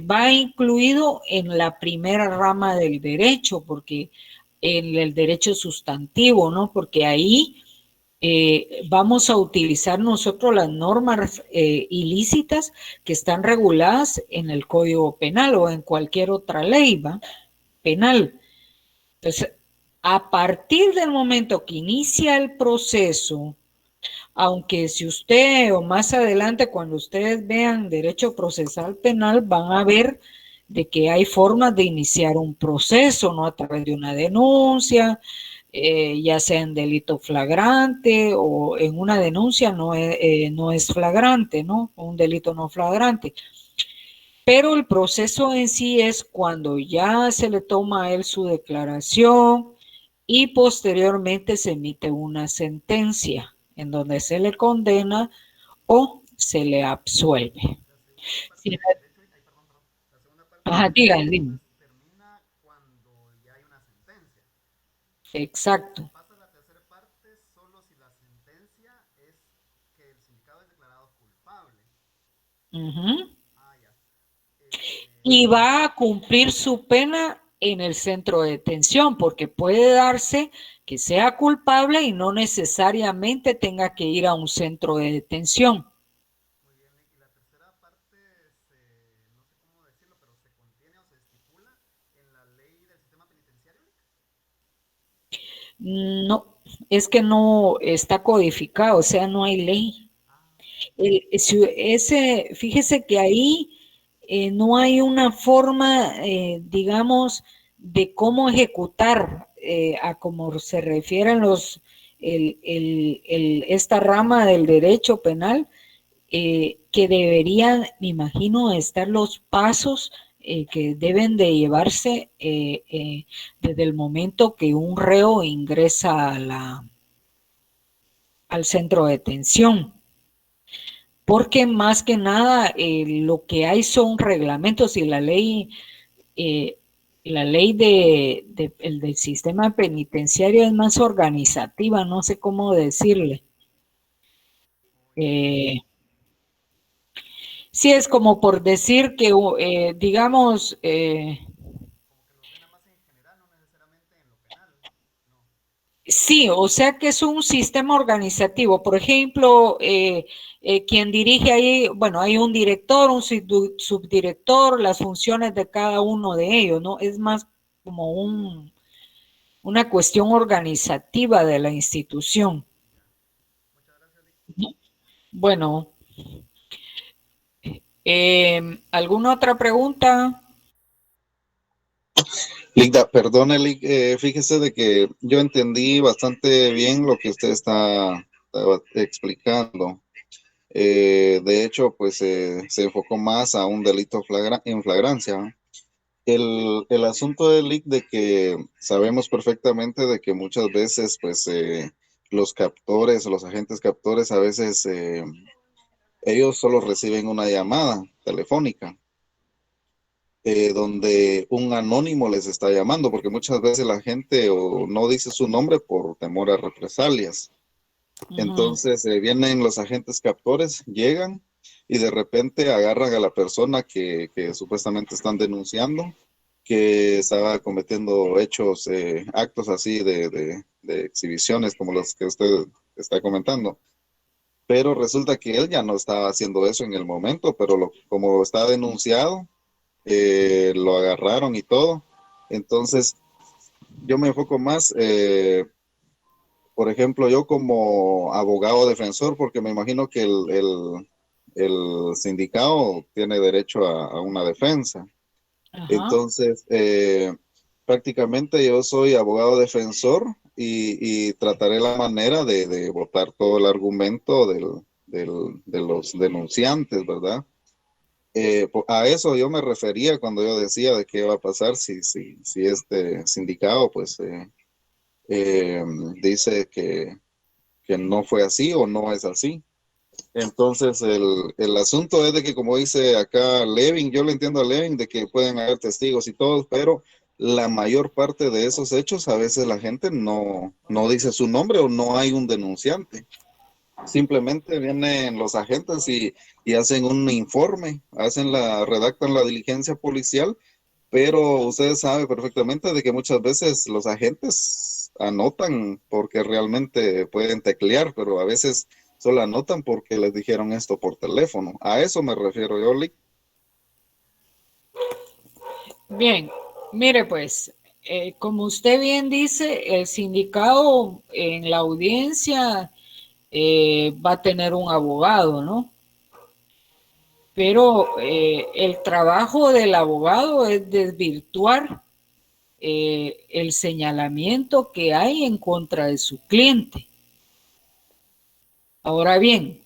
va incluido en la primera rama del derecho, porque en el derecho sustantivo, ¿no? Porque ahí vamos a utilizar nosotros las normas ilícitas que están reguladas en el Código Penal o en cualquier otra ley, ¿va? Penal. Entonces, a partir del momento que inicia el proceso, aunque si usted o más adelante cuando ustedes vean derecho procesal penal van a ver de que hay formas de iniciar un proceso, ¿no? A través de una denuncia, ya sea en delito flagrante o en una denuncia no es flagrante, ¿no? Un delito no flagrante. Pero el proceso en sí es cuando ya se le toma a él su declaración y posteriormente se emite una sentencia en donde se le condena o se le absuelve. Sí, La segunda parte ajá, del proceso dígame. entonces termina cuando ya hay una sentencia. Exacto. Pasa la tercera parte solo si la sentencia es que el sindicato es declarado culpable. Uh-huh. Ah, ya. Y va a cumplir su pena en el centro de detención, porque puede darse que sea culpable y no necesariamente tenga que ir a un centro de detención. Muy bien. Y la tercera parte, no sé cómo decirlo, pero se contiene o se estipula en la ley del sistema penitenciario. No, es que no está codificado, o sea, no hay ley. Fíjese que ahí no hay una forma, digamos, de cómo ejecutar a cómo se refieren esta rama del derecho penal, que deberían, me imagino, estar los pasos que deben de llevarse desde el momento que un reo ingresa al centro de detención. Porque más que nada lo que hay son reglamentos y eh, la ley del sistema penitenciario es más organizativa, no sé cómo decirle. Eh, sí, es como por decir que, digamos, Como que lo ordena más en general, no necesariamente en lo penal. No. sí, o sea que es un sistema organizativo. Por ejemplo, quien dirige ahí, bueno, hay un director, un subdirector, las funciones de cada uno de ellos, ¿no? Es más como una cuestión organizativa de la institución. Muchas gracias, Lick. Bueno, ¿alguna otra pregunta? Ligda, perdone, fíjese de que yo entendí bastante bien lo que usted estaba explicando. De hecho, pues se enfocó más a un delito en flagrancia, ¿no? El asunto del leak de que sabemos perfectamente de que muchas veces, pues, los captores, los agentes captores, a veces ellos solo reciben una llamada telefónica donde un anónimo les está llamando, porque muchas veces la gente o no dice su nombre por temor a represalias. Ujú. Entonces vienen los agentes captores, llegan y de repente agarran a la persona que supuestamente están denunciando, que estaba cometiendo actos así de exhibiciones como los que usted está comentando. Pero resulta que él ya no estaba haciendo eso en el momento, pero como está denunciado, lo agarraron y todo. Entonces, yo me enfoco más, por ejemplo, yo como abogado defensor, porque me imagino que el sindicato tiene derecho a una defensa. Ajá. Entonces, prácticamente yo soy abogado defensor y trataré la manera de votar todo el argumento de los denunciantes, ¿verdad? A eso yo me refería cuando yo decía de qué va a pasar si este sindicato pues eh, dice que no fue así o no es así. Entonces el asunto es de que como dice acá Levin, yo le entiendo a Levin de que pueden haber testigos y todo, pero la mayor parte de esos hechos a veces la gente no dice su nombre o no hay un denunciante. Simplemente vienen los agentes y hacen un informe, redactan la diligencia policial, pero ustedes saben perfectamente de que muchas veces los agentes anotan porque realmente pueden teclear, pero a veces solo anotan porque les dijeron esto por teléfono. A eso me refiero yo, Lick. Bien, mire pues, como usted bien dice, el sindicato en la audiencia va a tener un abogado, ¿no? Pero el trabajo del abogado es desvirtuar el señalamiento que hay en contra de su cliente. Ahora bien,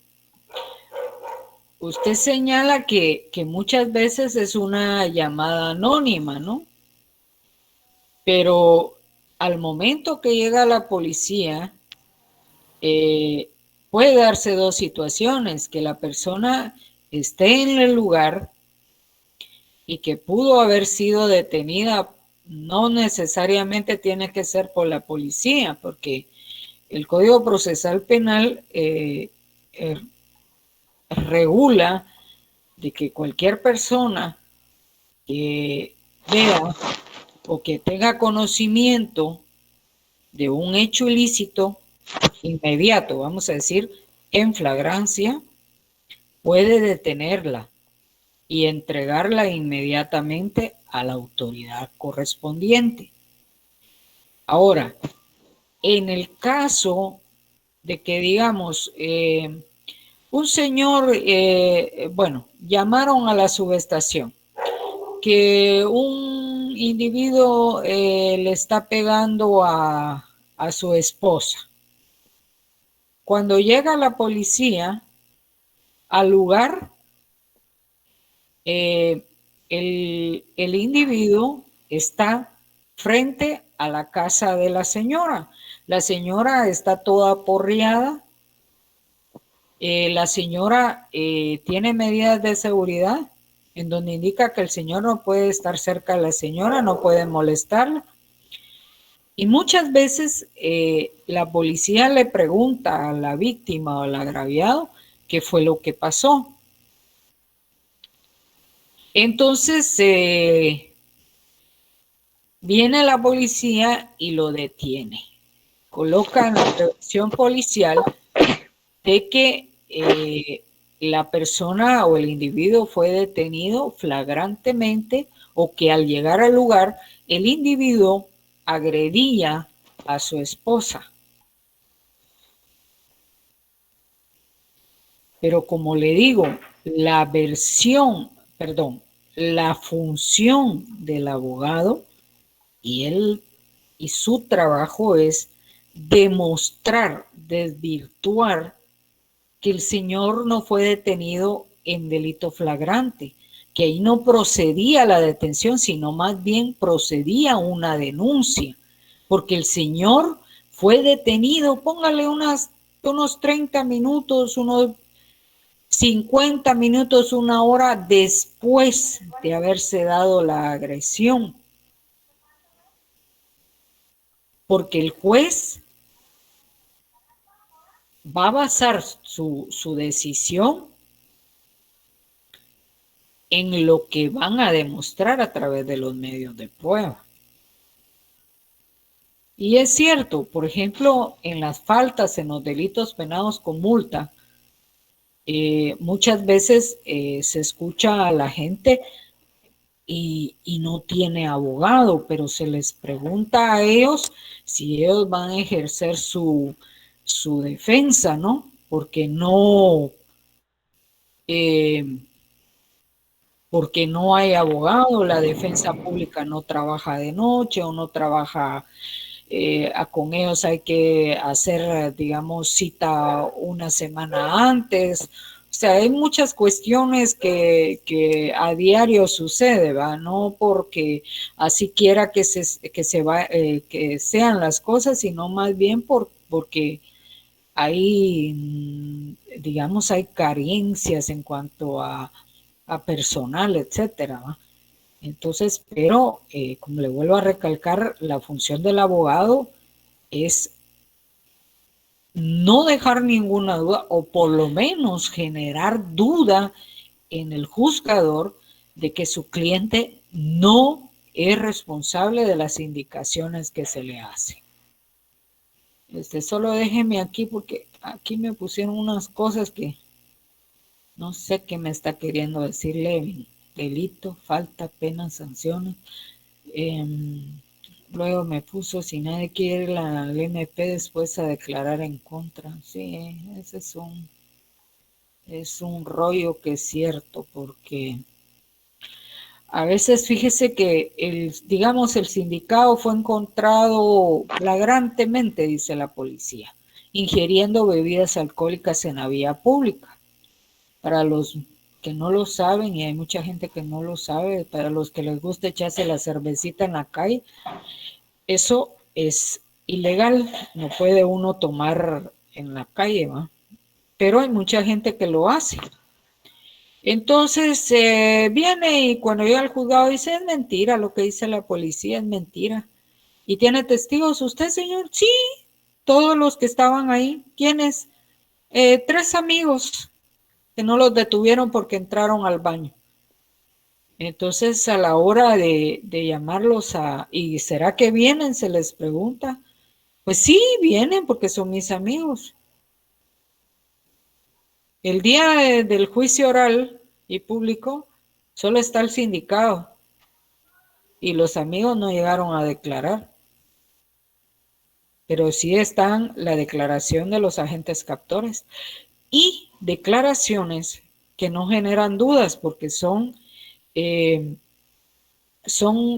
usted señala que muchas veces es una llamada anónima, ¿no? Pero al momento que llega la policía, puede darse dos situaciones, que la persona esté en el lugar y que pudo haber sido detenida, no necesariamente tiene que ser por la policía, porque el Código Procesal Penal eh, regula de que cualquier persona que vea o que tenga conocimiento de un hecho ilícito inmediato, vamos a decir, en flagrancia, puede detenerla y entregarla inmediatamente a la autoridad correspondiente. Ahora, en el caso de que, digamos, un señor, bueno, llamaron a la subestación que un individuo le está pegando a su esposa. Cuando llega la policía al lugar, el individuo está frente a la casa de la señora. La señora está toda aporreada. La señora tiene medidas de seguridad en donde indica que el señor no puede estar cerca de la señora, no puede molestarla. Y muchas veces la policía le pregunta a la víctima o al agraviado qué fue lo que pasó. Entonces viene la policía y lo detiene. Coloca en la prevención policial de que la persona o el individuo fue detenido flagrantemente o que al llegar al lugar el individuo agredía a su esposa. Pero como le digo, la función del abogado y su trabajo es demostrar, desvirtuar que el señor no fue detenido en delito flagrante, que ahí no procedía la detención, sino más bien procedía una denuncia, porque el señor fue detenido, póngale unos 30 minutos, unos 50 minutos, una hora después de haberse dado la agresión, porque el juez va a basar su decisión en lo que van a demostrar a través de los medios de prueba. Y es cierto, por ejemplo, en las faltas, en los delitos penados con multa, muchas veces se escucha a la gente y no tiene abogado, pero se les pregunta a ellos si ellos van a ejercer su defensa, ¿no? Eh, porque no hay abogado, la defensa pública no trabaja de noche o no trabaja, con ellos hay que hacer, digamos, cita una semana antes. O sea, hay muchas cuestiones que a diario sucede, ¿va? No porque así quiera que sean las cosas, sino más bien porque hay, digamos, hay carencias en cuanto a personal, etcétera, ¿va? Entonces, pero como le vuelvo a recalcar, la función del abogado es no dejar ninguna duda o por lo menos generar duda en el juzgador de que su cliente no es responsable de las indicaciones que se le hacen. Solo déjeme aquí porque aquí me pusieron unas cosas que no sé qué me está queriendo decir Levin. Delito, falta, pena, sanciones. Luego me puso, si nadie quiere la MP después a declarar en contra. Sí, ese es un rollo que es cierto, porque a veces fíjese que digamos, el sindicado fue encontrado flagrantemente, dice la policía, ingiriendo bebidas alcohólicas en la vía pública. Para los que no lo saben, y hay mucha gente que no lo sabe, para los que les gusta echarse la cervecita en la calle, eso es ilegal, no puede uno tomar en la calle, ¿va? Pero hay mucha gente que lo hace. Entonces viene y cuando llega al juzgado dice, es mentira, lo que dice la policía es mentira. ¿Y tiene testigos usted, señor? Sí, todos los que estaban ahí. ¿Quiénes? 3 amigos que no los detuvieron porque entraron al baño. Entonces a la hora de llamarlos ¿y será que vienen? Se les pregunta. Pues sí, vienen porque son mis amigos. El día del juicio oral y público solo está el sindicado y los amigos no llegaron a declarar. Pero sí están la declaración de los agentes captores y declaraciones que no generan dudas porque son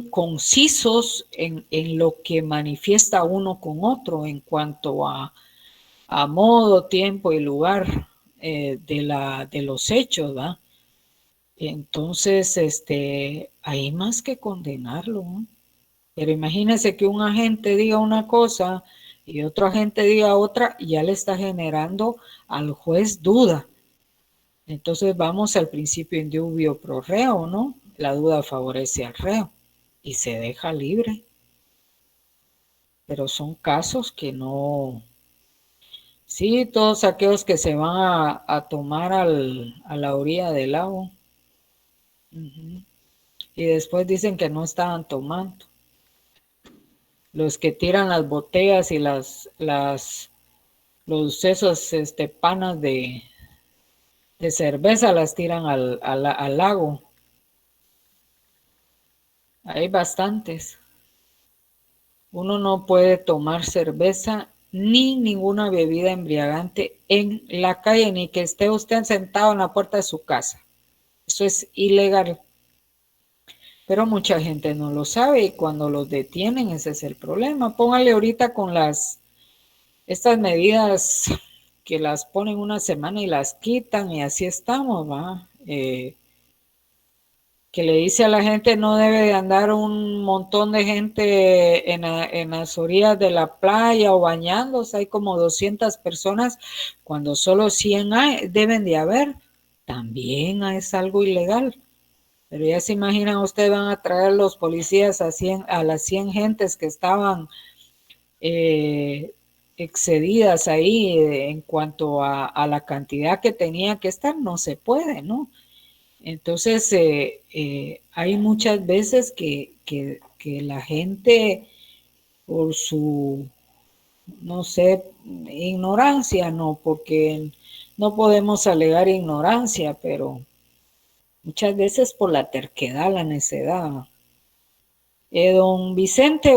concisos en lo que manifiesta uno con otro en cuanto a modo, tiempo y lugar de los hechos, ¿va? Entonces, hay más que condenarlo, ¿no? Pero imagínese que un agente diga una cosa y otro agente diga otra, y ya le está generando al juez duda. Entonces vamos al principio in dubio pro reo, ¿no? La duda favorece al reo y se deja libre. Pero son casos que no. Sí, todos aquellos que se van a tomar a la orilla del lago. Uh-huh. Y después dicen que no estaban tomando. Los que tiran las botellas y los esos panas de cerveza las tiran al lago. Hay bastantes. Uno no puede tomar cerveza ni ninguna bebida embriagante en la calle, ni que esté usted sentado en la puerta de su casa. Eso es ilegal. Pero mucha gente no lo sabe y cuando los detienen ese es el problema. Póngale ahorita con estas medidas que las ponen una semana y las quitan y así estamos, ¿va? Que le dice a la gente no debe de andar un montón de gente en las orillas de la playa o bañándose, hay como 200 personas, cuando solo 100 deben de haber, también es algo ilegal. Pero ya se imaginan, ustedes van a traer los policías a las 100 gentes que estaban excedidas ahí en cuanto a la cantidad que tenía que estar, no se puede, ¿no? Entonces, hay muchas veces que la gente, por su, no sé, ignorancia, no, porque no podemos alegar ignorancia, pero Muchas veces por la terquedad, la necedad. Don Vicente,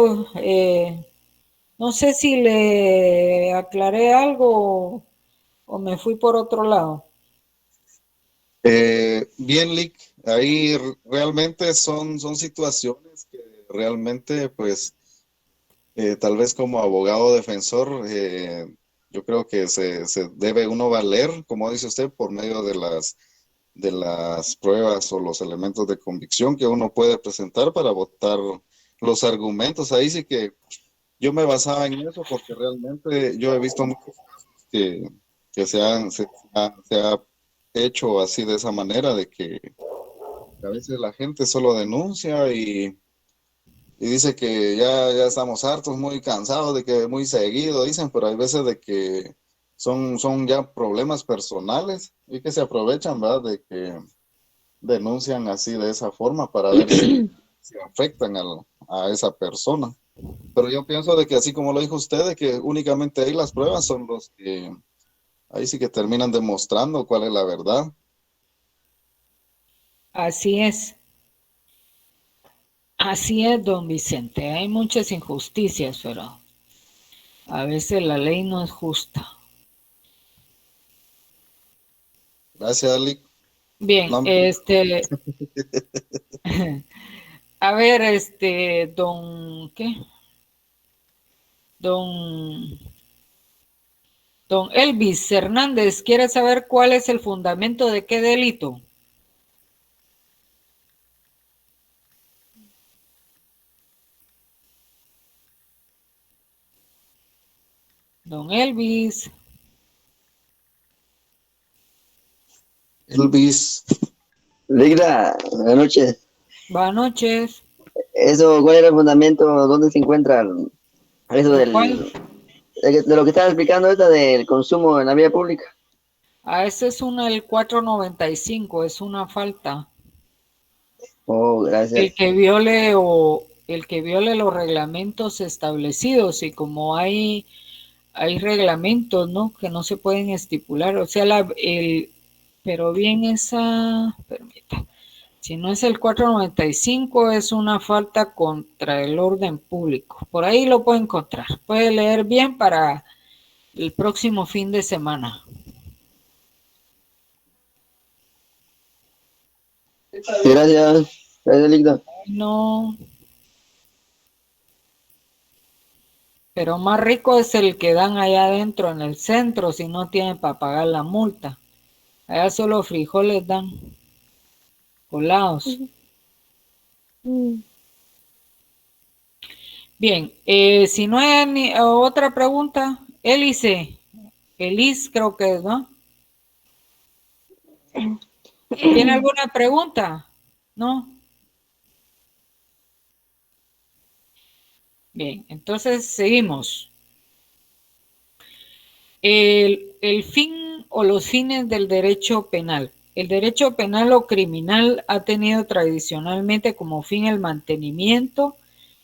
no sé si le aclaré algo o me fui por otro lado. Bien, Lick, ahí realmente son situaciones que realmente, pues, tal vez como abogado defensor, yo creo que se debe uno valer, como dice usted, por medio de las pruebas o los elementos de convicción que uno puede presentar para votar los argumentos. Ahí sí que yo me basaba en eso porque realmente yo he visto muchos casos que se ha hecho así de esa manera, de que a veces la gente solo denuncia y dice que ya estamos hartos, muy cansados, de que muy seguido dicen, pero hay veces de que son ya problemas personales y que se aprovechan, ¿verdad? De que denuncian así de esa forma para ver si afectan a esa persona. Pero yo pienso de que así como lo dijo usted, de que únicamente ahí las pruebas son los que ahí sí que terminan demostrando cuál es la verdad. Así es, don Vicente. Hay muchas injusticias, pero a veces la ley no es justa. Gracias, Ali. Bien, No, a ver, don, ¿qué? Don, don Elvis Hernández, ¿quiere saber cuál es el fundamento de qué delito? Don Elvis, Elvis, Ligra, buenas noches. buenas noches. Eso, ¿cuál era el fundamento? ¿Dónde se encuentra eso ¿De cuál? de lo que estaba explicando ahorita del consumo en la vía pública? Ese es el 495, es una falta. Oh, El gracias. que viole los reglamentos establecidos y como hay reglamentos, ¿no? Que no se pueden estipular, o sea, pero bien permita, si no es el 495 es una falta contra el orden público. Por ahí lo puede encontrar. Puede leer bien para el próximo fin de semana. Sí, gracias. Gracias, Ligra. No, pero más rico es el que dan allá adentro en el centro si no tienen para pagar la multa. Allá solo frijoles dan, colados. Bien, si no hay otra pregunta, Elis creo que es, ¿no? ¿Tiene alguna pregunta? ¿No? Bien, entonces seguimos. El fin o los fines del derecho penal. El derecho penal o criminal ha tenido tradicionalmente como fin el mantenimiento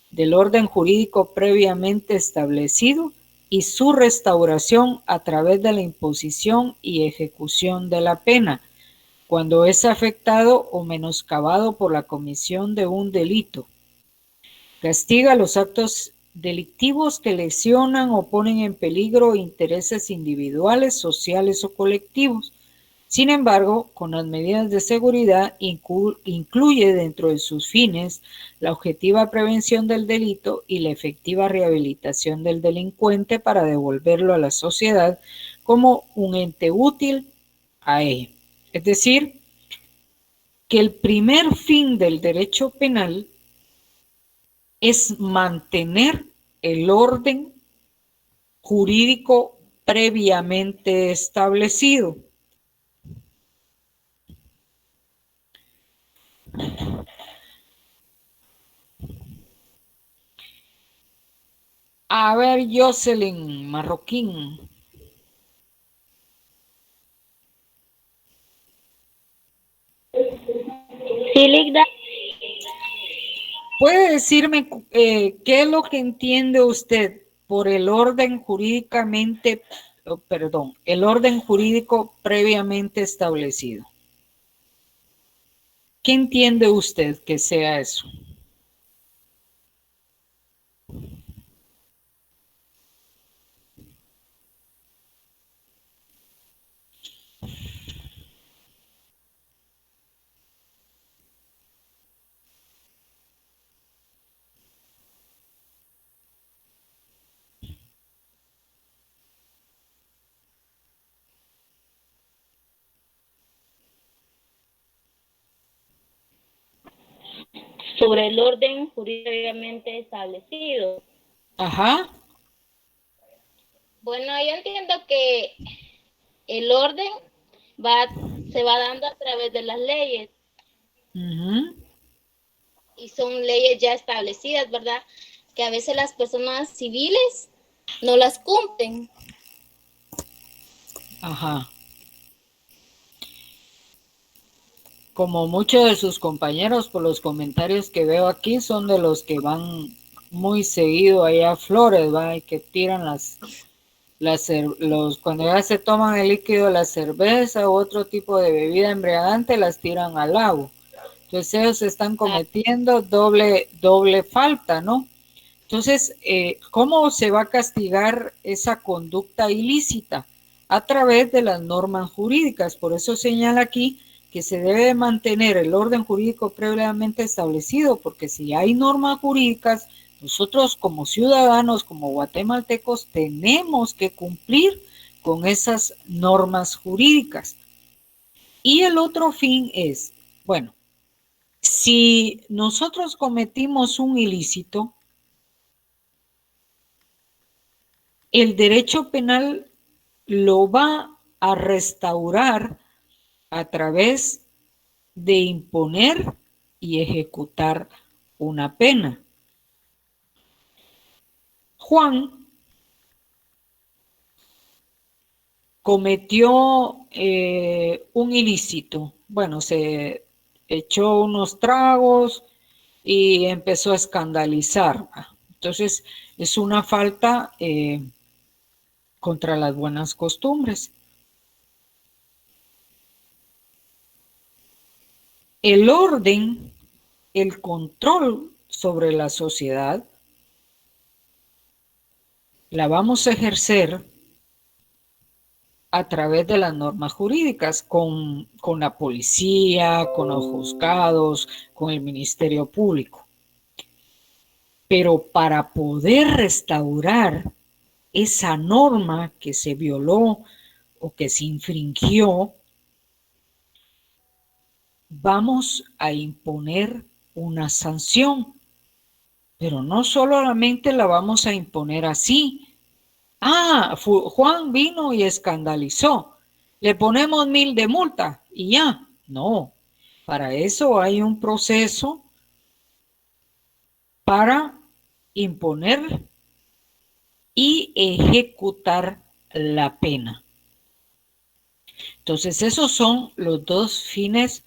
del orden jurídico previamente establecido y su restauración a través de la imposición y ejecución de la pena, cuando es afectado o menoscabado por la comisión de un delito. Castiga los actos delictivos que lesionan o ponen en peligro intereses individuales, sociales o colectivos. Sin embargo, con las medidas de seguridad incluye dentro de sus fines la objetiva prevención del delito y la efectiva rehabilitación del delincuente para devolverlo a la sociedad como un ente útil a ella. Es decir, que el primer fin del derecho penal es mantener el orden jurídico previamente establecido. A ver, Jocelyn Marroquín. Sí, Ligda. ¿Puede decirme qué es lo que entiende usted por el orden el orden jurídico previamente establecido? ¿Qué entiende usted que sea eso? Sobre el orden jurídicamente establecido. Ajá. Bueno, yo entiendo que el orden va, se va dando a través de las leyes Uh-huh. y son leyes ya establecidas, ¿verdad? Que a veces las personas civiles no las cumplen. Ajá. Como muchos de sus compañeros, por los comentarios que veo aquí, son de los que van muy seguido allá a Flores, ¿va? Y que tiran cuando ya se toman el líquido, la cerveza u otro tipo de bebida embriagante, las tiran al lago. Entonces ellos están cometiendo doble falta, ¿no? Entonces, ¿cómo se va a castigar esa conducta ilícita? A través de las normas jurídicas. Por eso señala aquí que se debe mantener el orden jurídico previamente establecido, porque si hay normas jurídicas, nosotros como ciudadanos, como guatemaltecos, tenemos que cumplir con esas normas jurídicas. Y el otro fin es, bueno, si nosotros cometimos un ilícito, el derecho penal lo va a restaurar a través de imponer y ejecutar una pena. Juan cometió un ilícito. Bueno, se echó unos tragos y empezó a escandalizar. Entonces, es una falta contra las buenas costumbres. El orden, el control sobre la sociedad, la vamos a ejercer a través de las normas jurídicas, con la policía, con los juzgados, con el Ministerio Público. Pero para poder restaurar esa norma que se violó o que se infringió, vamos a imponer una sanción. Pero no solamente la vamos a imponer así. Juan vino y escandalizó. Le ponemos 1,000 de multa y ya. No, para eso hay un proceso para imponer y ejecutar la pena. Entonces, esos son los dos fines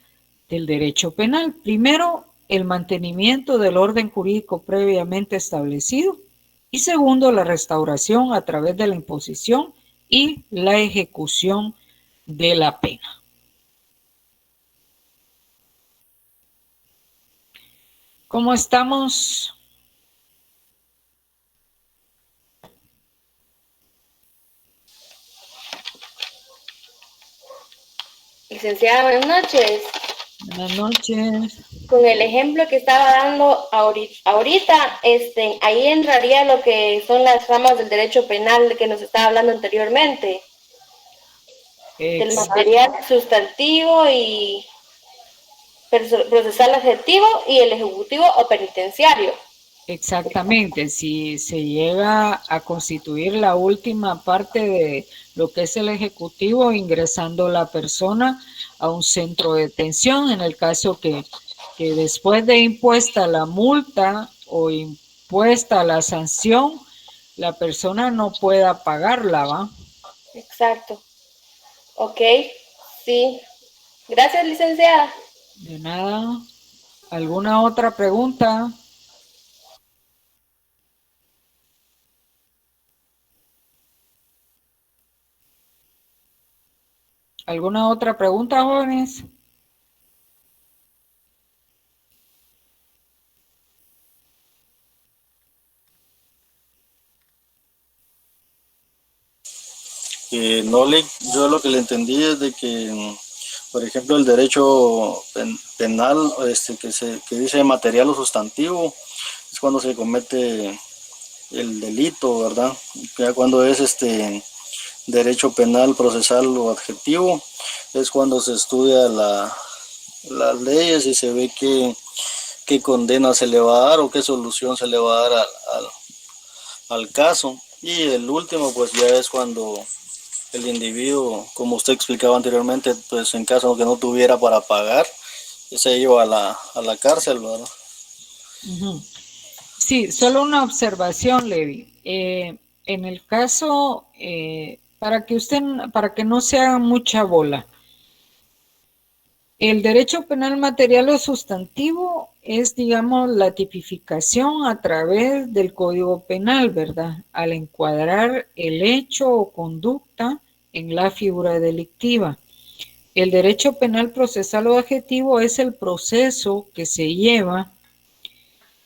del derecho penal. Primero, el mantenimiento del orden jurídico previamente establecido. Y segundo, la restauración a través de la imposición y la ejecución de la pena. ¿Cómo estamos? Licenciada, buenas noches. Buenas noches. Con el ejemplo que estaba dando ahorita, ahí entraría lo que son las ramas del derecho penal que nos estaba hablando anteriormente, del material sustantivo y procesal adjetivo y el ejecutivo o penitenciario. Exactamente, si se llega a constituir la última parte de lo que es el ejecutivo, ingresando la persona a un centro de detención, en el caso que después de impuesta la multa o impuesta la sanción, la persona no pueda pagarla, ¿va? Exacto. Ok, sí. Gracias, licenciada. De nada. ¿Alguna otra pregunta? ¿Alguna otra pregunta, jóvenes? No le, yo lo que le entendí es de que, por ejemplo, el derecho penal, que dice material o sustantivo, es cuando se comete el delito, ¿verdad? Ya cuando es derecho penal, procesal o adjetivo, es cuando se estudia las leyes y se ve qué condena se le va a dar o qué solución se le va a dar al caso. Y el último, pues ya es cuando el individuo, como usted explicaba anteriormente, pues en caso de que no tuviera para pagar, se iba a la cárcel, ¿verdad? Ujú. Sí, solo una observación, Levi. En el caso, para que no se haga mucha bola, el derecho penal material o sustantivo es, digamos, la tipificación a través del Código Penal, ¿verdad? Al encuadrar el hecho o conducta en la figura delictiva. El derecho penal procesal o adjetivo es el proceso que se lleva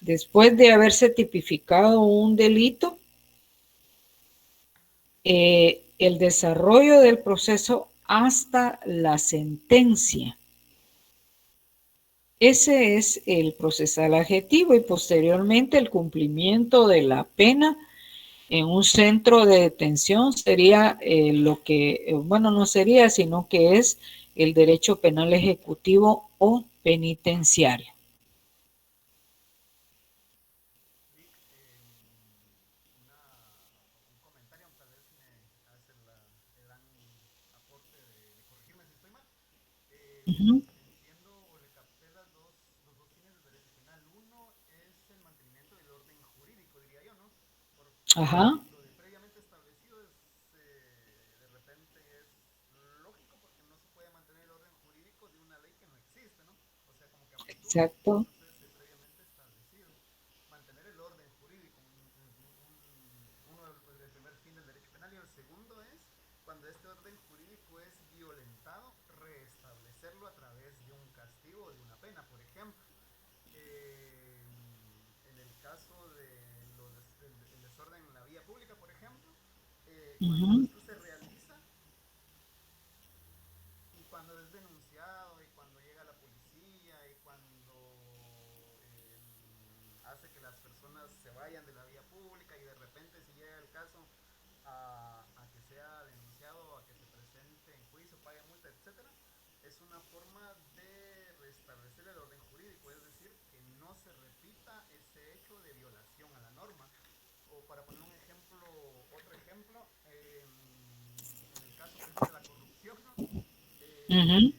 después de haberse tipificado un delito, el desarrollo del proceso hasta la sentencia. Ese es el procesal adjetivo y posteriormente el cumplimiento de la pena en un centro de detención sería lo que, bueno, no sería, sino que es el derecho penal ejecutivo o penitenciario. Un comentario, tal vez me hace el gran aporte de corregirme si estoy mal. Entiendo o le capté los dos fines del derecho penal. Uno es el mantenimiento del orden jurídico, diría yo, ¿no? Porque Ajá. lo de previamente establecido es, de repente es lógico porque no se puede mantener el orden jurídico de una ley que no existe, ¿no? O sea, como que a futuro, Exacto. entonces previamente establecido. Mantener el orden jurídico, uno del primer fin del derecho penal, y el segundo es cuando este orden jurídico es violentado, restablecerlo a través de un castigo o de una pena. Por ejemplo, en el caso del desorden en la vía pública, por ejemplo, cuando esto se realiza y cuando es denunciado y cuando llega la policía y cuando hace que las personas se vayan de la vía pública y de repente si llega el caso a que sea denunciado, a que se presente en juicio, pague multa, etcétera, es una forma de restablecer el orden jurídico, es decir, que no se repita ese hecho de violación a la norma. O para poner un ejemplo, otro ejemplo, en el caso por ejemplo, de la corrupción, ¿no? En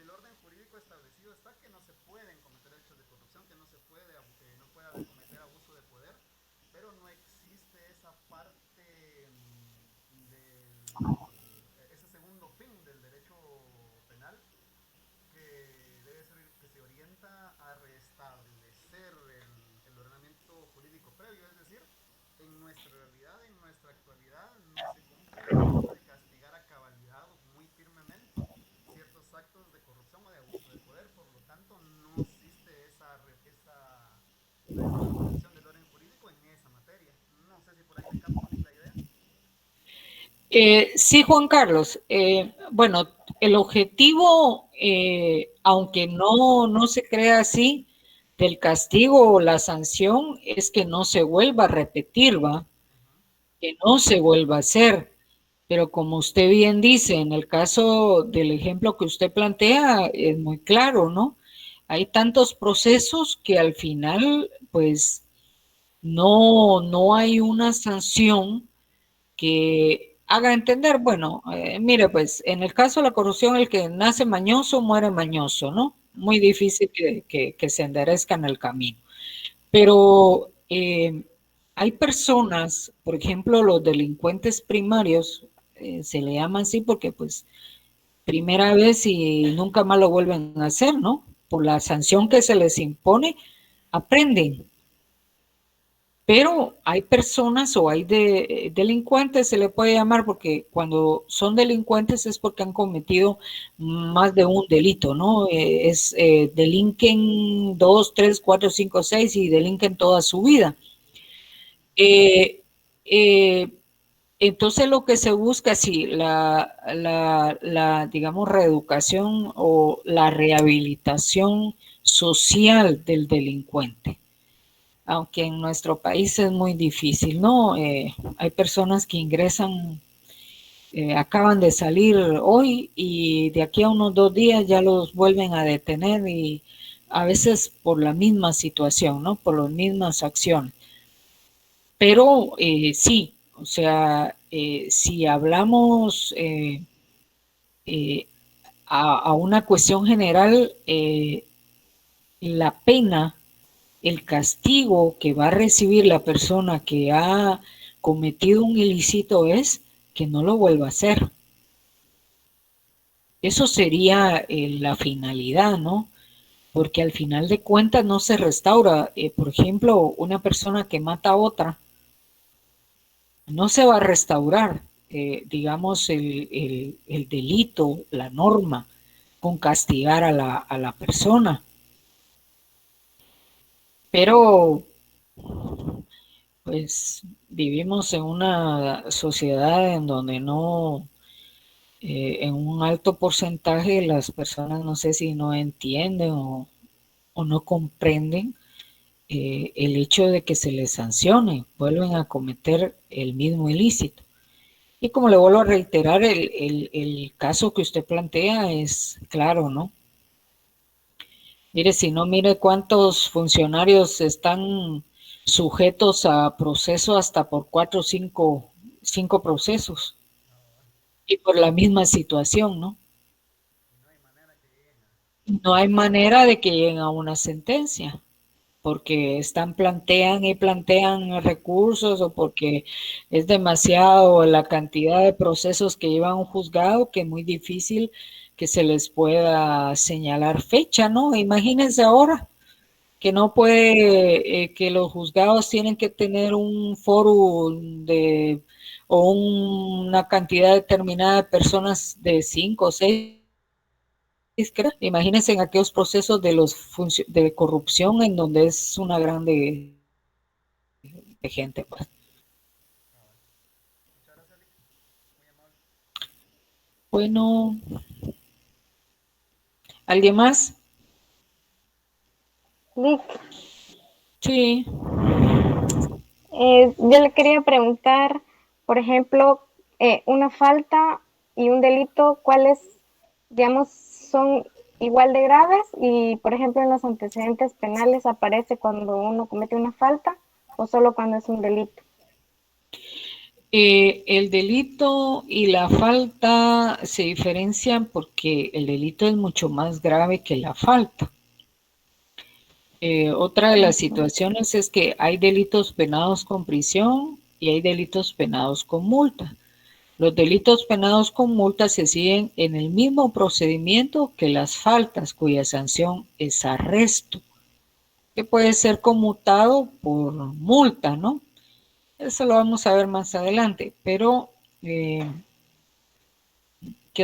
el orden jurídico establecido está que no se pueden cometer hechos de corrupción, que no se puede, no puede haber cometer abuso de poder, pero no existe esa parte ese segundo fin del derecho penal que debe ser que se orienta a restablecer el ordenamiento jurídico previo, es decir, en nuestra realidad, en nuestra actualidad, no se cumple el hecho de castigar a cabalidad muy firmemente ciertos actos de corrupción o de abuso de poder, por lo tanto no existe esa restablección del orden jurídico en esa materia. No sé si por ahí me capto bien la idea. Sí, Juan Carlos. Bueno, el objetivo, aunque no se crea así, del castigo o la sanción es que no se vuelva a repetir, ¿va? Que no se vuelva a hacer. Pero como usted bien dice, en el caso del ejemplo que usted plantea, es muy claro, ¿no? Hay tantos procesos que al final, pues, no hay una sanción que haga entender, bueno, mire, pues en el caso de la corrupción, el que nace mañoso muere mañoso, ¿no? Muy difícil que se enderezca en el camino. Pero hay personas, por ejemplo, los delincuentes primarios, se le llaman así porque pues primera vez y nunca más lo vuelven a hacer, ¿no? Por la sanción que se les impone, aprenden. Pero hay personas o hay delincuentes, se le puede llamar, porque cuando son delincuentes es porque han cometido más de un delito, ¿no? Delinquen 2, 3, 4, 5, 6 y delinquen toda su vida. Eh, eh, Entonces lo que se busca, sí, digamos, reeducación o la rehabilitación social del delincuente. Aunque en nuestro país es muy difícil, ¿no? Hay personas que ingresan, acaban de salir hoy y de aquí a unos 2 días ya los vuelven a detener y a veces por la misma situación, ¿no? Por las mismas acciones. Pero sí, o sea, si hablamos eh, a una cuestión general, la pena, el castigo que va a recibir la persona que ha cometido un ilícito es que no lo vuelva a hacer. Eso sería la finalidad, ¿no? Porque al final de cuentas no se restaura. Por ejemplo, una persona que mata a otra, no se va a restaurar, digamos, el delito, la norma, con castigar a la persona. Pero, pues, vivimos en una sociedad en donde no, en un alto porcentaje las personas no sé si no entienden o no comprenden el hecho de que se les sancione, vuelven a cometer el mismo ilícito. Y como le vuelvo a reiterar, el caso que usted plantea es claro, ¿no? Mire, si no, mire cuántos funcionarios están sujetos a proceso hasta por 4 o 5 procesos y por la misma situación, ¿no? No hay manera de que lleguen a una sentencia porque plantean y plantean recursos o porque es demasiado la cantidad de procesos que lleva un juzgado que es muy difícil que se les pueda señalar fecha, ¿no? Imagínense ahora que no puede, que los juzgados tienen que tener un foro o una cantidad determinada de personas de 5 o 6. Imagínense en aquellos procesos de corrupción en donde es una grande de gente, pues. Bueno, ¿alguien más? Lick, Sí. yo le quería preguntar, por ejemplo, una falta y un delito, ¿cuáles, digamos, son igual de graves? Y, por ejemplo, en los antecedentes penales aparece cuando uno comete una falta o solo cuando es un delito. El delito y la falta se diferencian porque el delito es mucho más grave que la falta. Otra de las situaciones es que hay delitos penados con prisión y hay delitos penados con multa. Los delitos penados con multa se siguen en el mismo procedimiento que las faltas, cuya sanción es arresto, que puede ser conmutado por multa, ¿no? Eso lo vamos a ver más adelante, pero ¿qué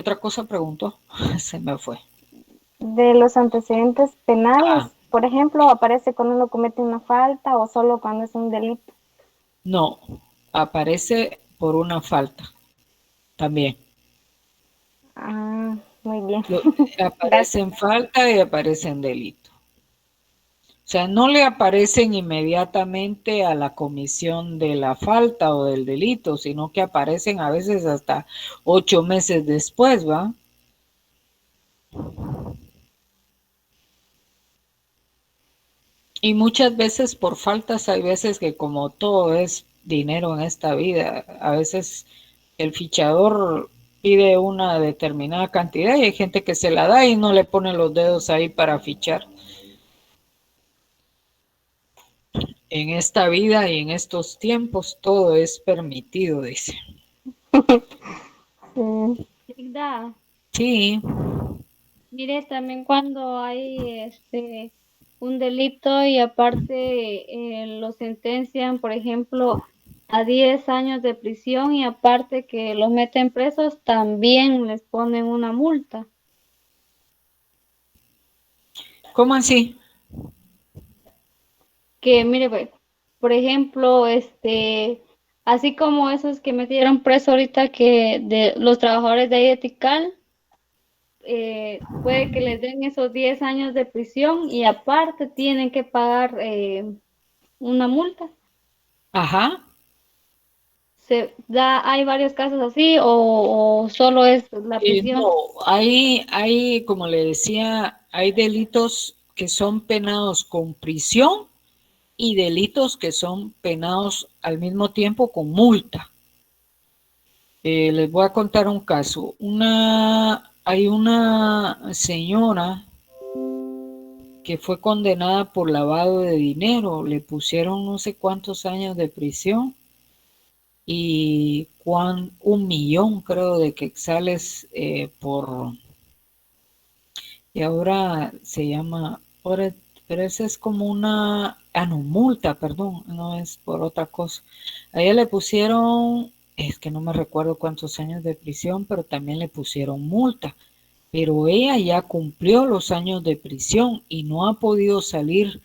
otra cosa preguntó? Se me fue. De los antecedentes penales, Ah, por ejemplo, aparece cuando uno comete una falta o solo cuando es un delito. no, aparece por una falta también. Ah, muy bien. Aparece en falta y aparece en delito. O sea, no le aparecen inmediatamente a la comisión de la falta o del delito, sino que aparecen a veces hasta 8 meses después, ¿va? Y muchas veces por faltas, hay veces que como todo es dinero en esta vida, a veces el fichador pide una determinada cantidad y hay gente que se la da y no le pone los dedos ahí para fichar. En esta vida y en estos tiempos todo es permitido, dice. Hilda, Sí, mire, también cuando hay un delito y aparte lo sentencian, por ejemplo, a 10 años de prisión y aparte que los meten presos, también les ponen una multa. ¿cómo así? Que mire, pues, por ejemplo, Así como esos que metieron preso ahorita que de los trabajadores de Ethical, puede que les den esos 10 años de prisión y aparte tienen que pagar una multa. Ajá. ¿Hay varios casos así o solo es la prisión? No, hay, como le decía, hay delitos que son penados con prisión y delitos que son penados al mismo tiempo con multa. Les voy a contar un caso. Hay una señora que fue condenada por lavado de dinero. Le pusieron no sé cuántos años de prisión y 1 millón, creo, de quetzales y ahora se llama, pero esa es como una, no, multa, perdón, no es por otra cosa. A ella le pusieron, es que no me recuerdo cuántos años de prisión, pero también le pusieron multa. Pero ella ya cumplió los años de prisión y no ha podido salir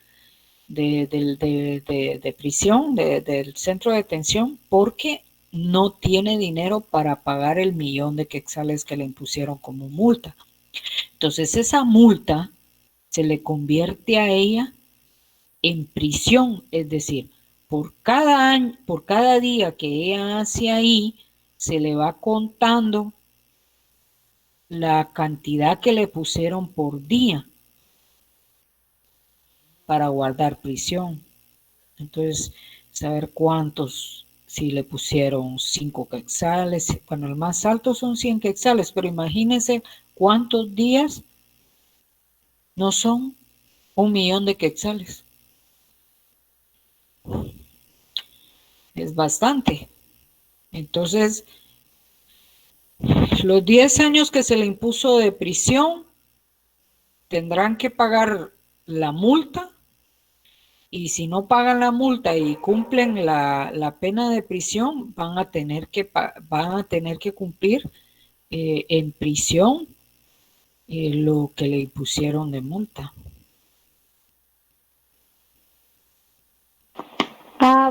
de prisión, del centro de detención, porque no tiene dinero para pagar el 1 millón de quetzales que le impusieron como multa. Entonces esa multa se le convierte a ella en prisión, es decir, por cada día que ella hace ahí, se le va contando la cantidad que le pusieron por día para guardar prisión. Entonces, saber cuántos, si le pusieron 5 quetzales, bueno, el más alto son 100 quetzales, pero imagínense cuántos días no son 1 millón de quetzales. Es bastante. Entonces, los 10 años que se le impuso de prisión tendrán que pagar la multa, y si no pagan la multa y cumplen la pena de prisión, van a tener que cumplir en prisión lo que le impusieron de multa.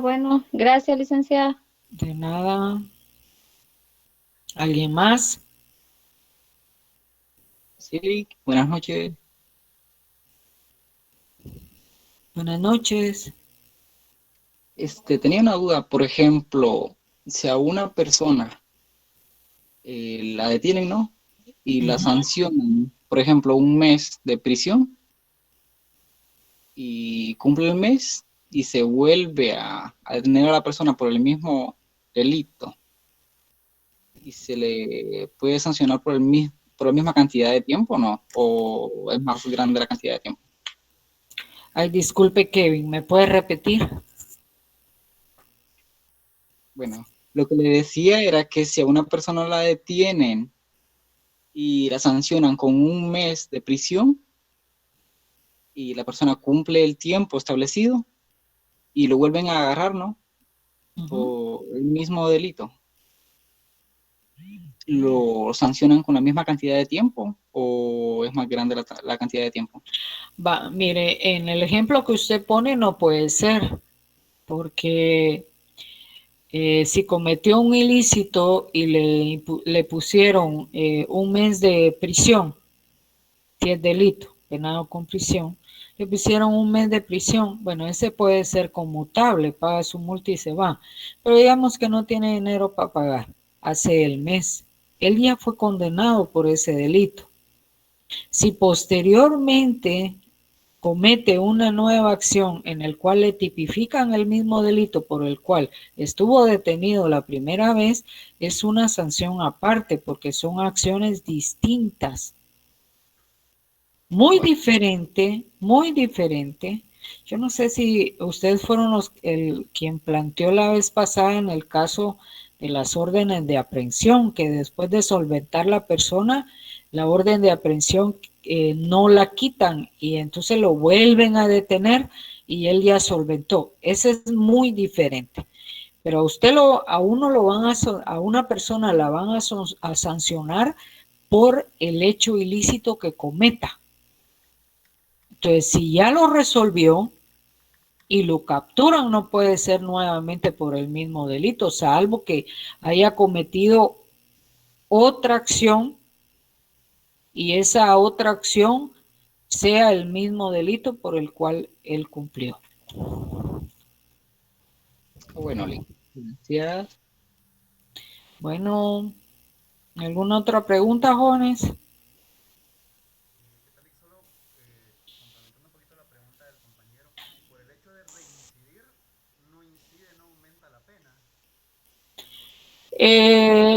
Bueno, gracias, licenciada. De nada. ¿Alguien más? Sí, buenas noches. Buenas noches. Tenía una duda, por ejemplo, si a una persona la detienen, ¿no? Y la sancionan, por ejemplo, 1 mes de prisión, y cumple el mes y se vuelve a detener a la persona por el mismo delito, y se le puede sancionar por la misma cantidad de tiempo, ¿no? ¿O es más grande la cantidad de tiempo? Ay, disculpe, Kevin, ¿me puede repetir? Bueno, lo que le decía era que si a una persona la detienen y la sancionan con 1 mes de prisión y la persona cumple el tiempo establecido y lo vuelven a agarrar, ¿no? Por el mismo delito, ¿lo sancionan con la misma cantidad de tiempo o es más grande la cantidad de tiempo? Mire, en el ejemplo que usted pone no puede ser, porque si cometió un ilícito y le pusieron 1 mes de prisión, si es delito, penado con prisión, le pusieron 1 mes de prisión, bueno, ese puede ser conmutable, paga su multa y se va, pero digamos que no tiene dinero para pagar, hace el mes, él ya fue condenado por ese delito. Si posteriormente comete una nueva acción en el cual le tipifican el mismo delito por el cual estuvo detenido la primera vez, es una sanción aparte porque son acciones distintas. Muy diferente, muy diferente. Yo no sé si ustedes fueron quien planteó la vez pasada en el caso de las órdenes de aprehensión, que después de solventar la persona, la orden de aprehensión no la quitan y entonces lo vuelven a detener y él ya solventó. Ese es muy diferente. Pero a una persona la van a sancionar por el hecho ilícito que cometa. Entonces, si ya lo resolvió, y lo capturan, no puede ser nuevamente por el mismo delito, salvo que haya cometido otra acción y esa otra acción sea el mismo delito por el cual él cumplió. Bueno, gracias. Bueno, ¿alguna otra pregunta, jóvenes? Complementando un poquito la pregunta del compañero, por el hecho de reincidir, no incide, no aumenta la pena.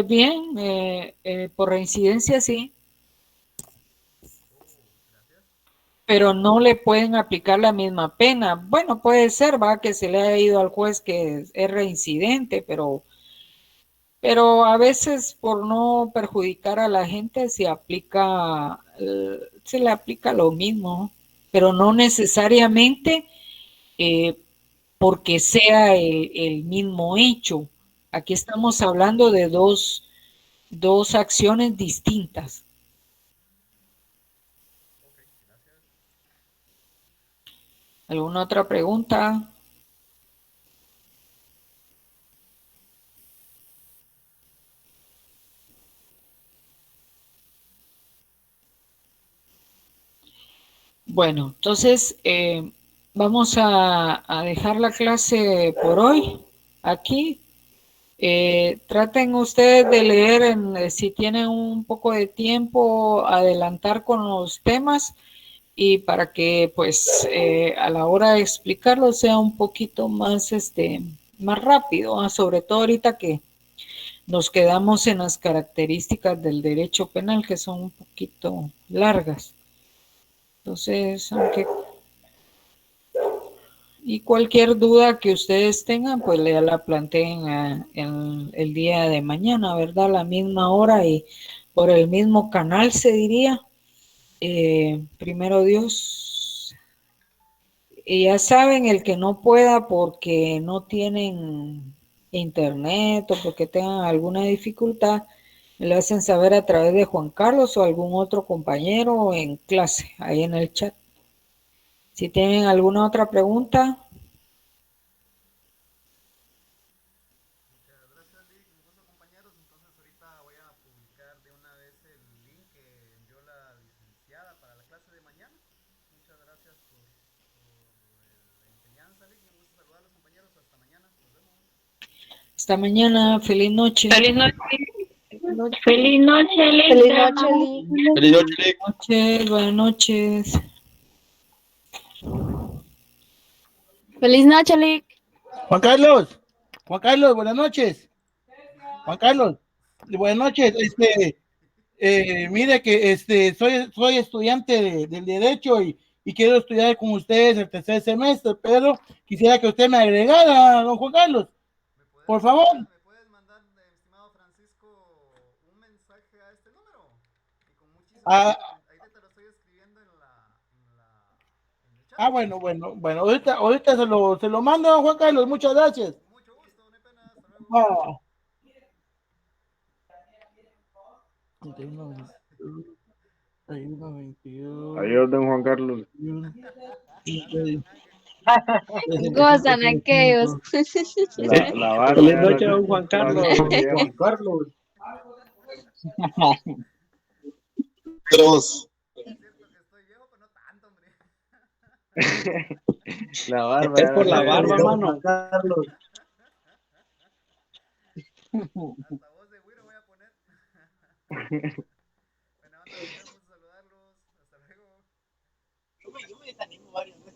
Bien, por reincidencia sí. Pero no le pueden aplicar la misma pena. Bueno, puede ser, va, que se le haya ido al juez que es reincidente, pero a veces por no perjudicar a la gente se le aplica lo mismo, pero no necesariamente porque sea el mismo hecho. Aquí estamos hablando de dos acciones distintas. ¿Alguna otra pregunta? Bueno, entonces vamos a dejar la clase por hoy aquí. Traten ustedes de leer, si tienen un poco de tiempo, adelantar con los temas y para que pues a la hora de explicarlo sea un poquito más, más rápido, sobre todo ahorita que nos quedamos en las características del derecho penal que son un poquito largas. Entonces, y cualquier duda que ustedes tengan, pues la planteen en el día de mañana, ¿verdad? A la misma hora y por el mismo canal, se diría. Primero Dios. Y ya saben, el que no pueda porque no tienen internet o porque tengan alguna dificultad, me lo hacen saber a través de Juan Carlos o algún otro compañero en clase, ahí en el chat. Si tienen alguna otra pregunta. Muchas gracias, Lick. Un gusto, compañeros. Entonces, ahorita voy a publicar de una vez el link que envió la licenciada para la clase de mañana. Muchas gracias por la enseñanza, Lick. Un gusto saludar a los compañeros. Hasta mañana. Nos vemos. Hasta mañana. Feliz noche. Feliz noche. Feliz noche, Linda. Feliz noche, Lick. Feliz noche, Lick. Buenas noches. Feliz noche, Lick. Juan Carlos, buenas noches. Juan Carlos, buenas noches. Mire que soy estudiante del derecho y quiero estudiar con ustedes el tercer semestre, pero quisiera que usted me agregara, don Juan Carlos, por favor. ¿Me puedes mandar, estimado Francisco, un mensaje a este número? Y con muchísimo gusto. Ahí te lo estoy escribiendo en el chat. Bueno, ahorita se lo mando, don Juan Carlos, muchas gracias. Mucho gusto, no hay pena, hasta luego. 21. Adiós, don Juan Carlos. Gozan aquellos. La barba. Feliz noche, don Juan Carlos. Juan Carlos. La barba. Es por la barba, mano. Hasta voz de güiro voy a poner. Bueno, nos vemos, saludarlos. Hasta luego. Yo me desanimo varias veces.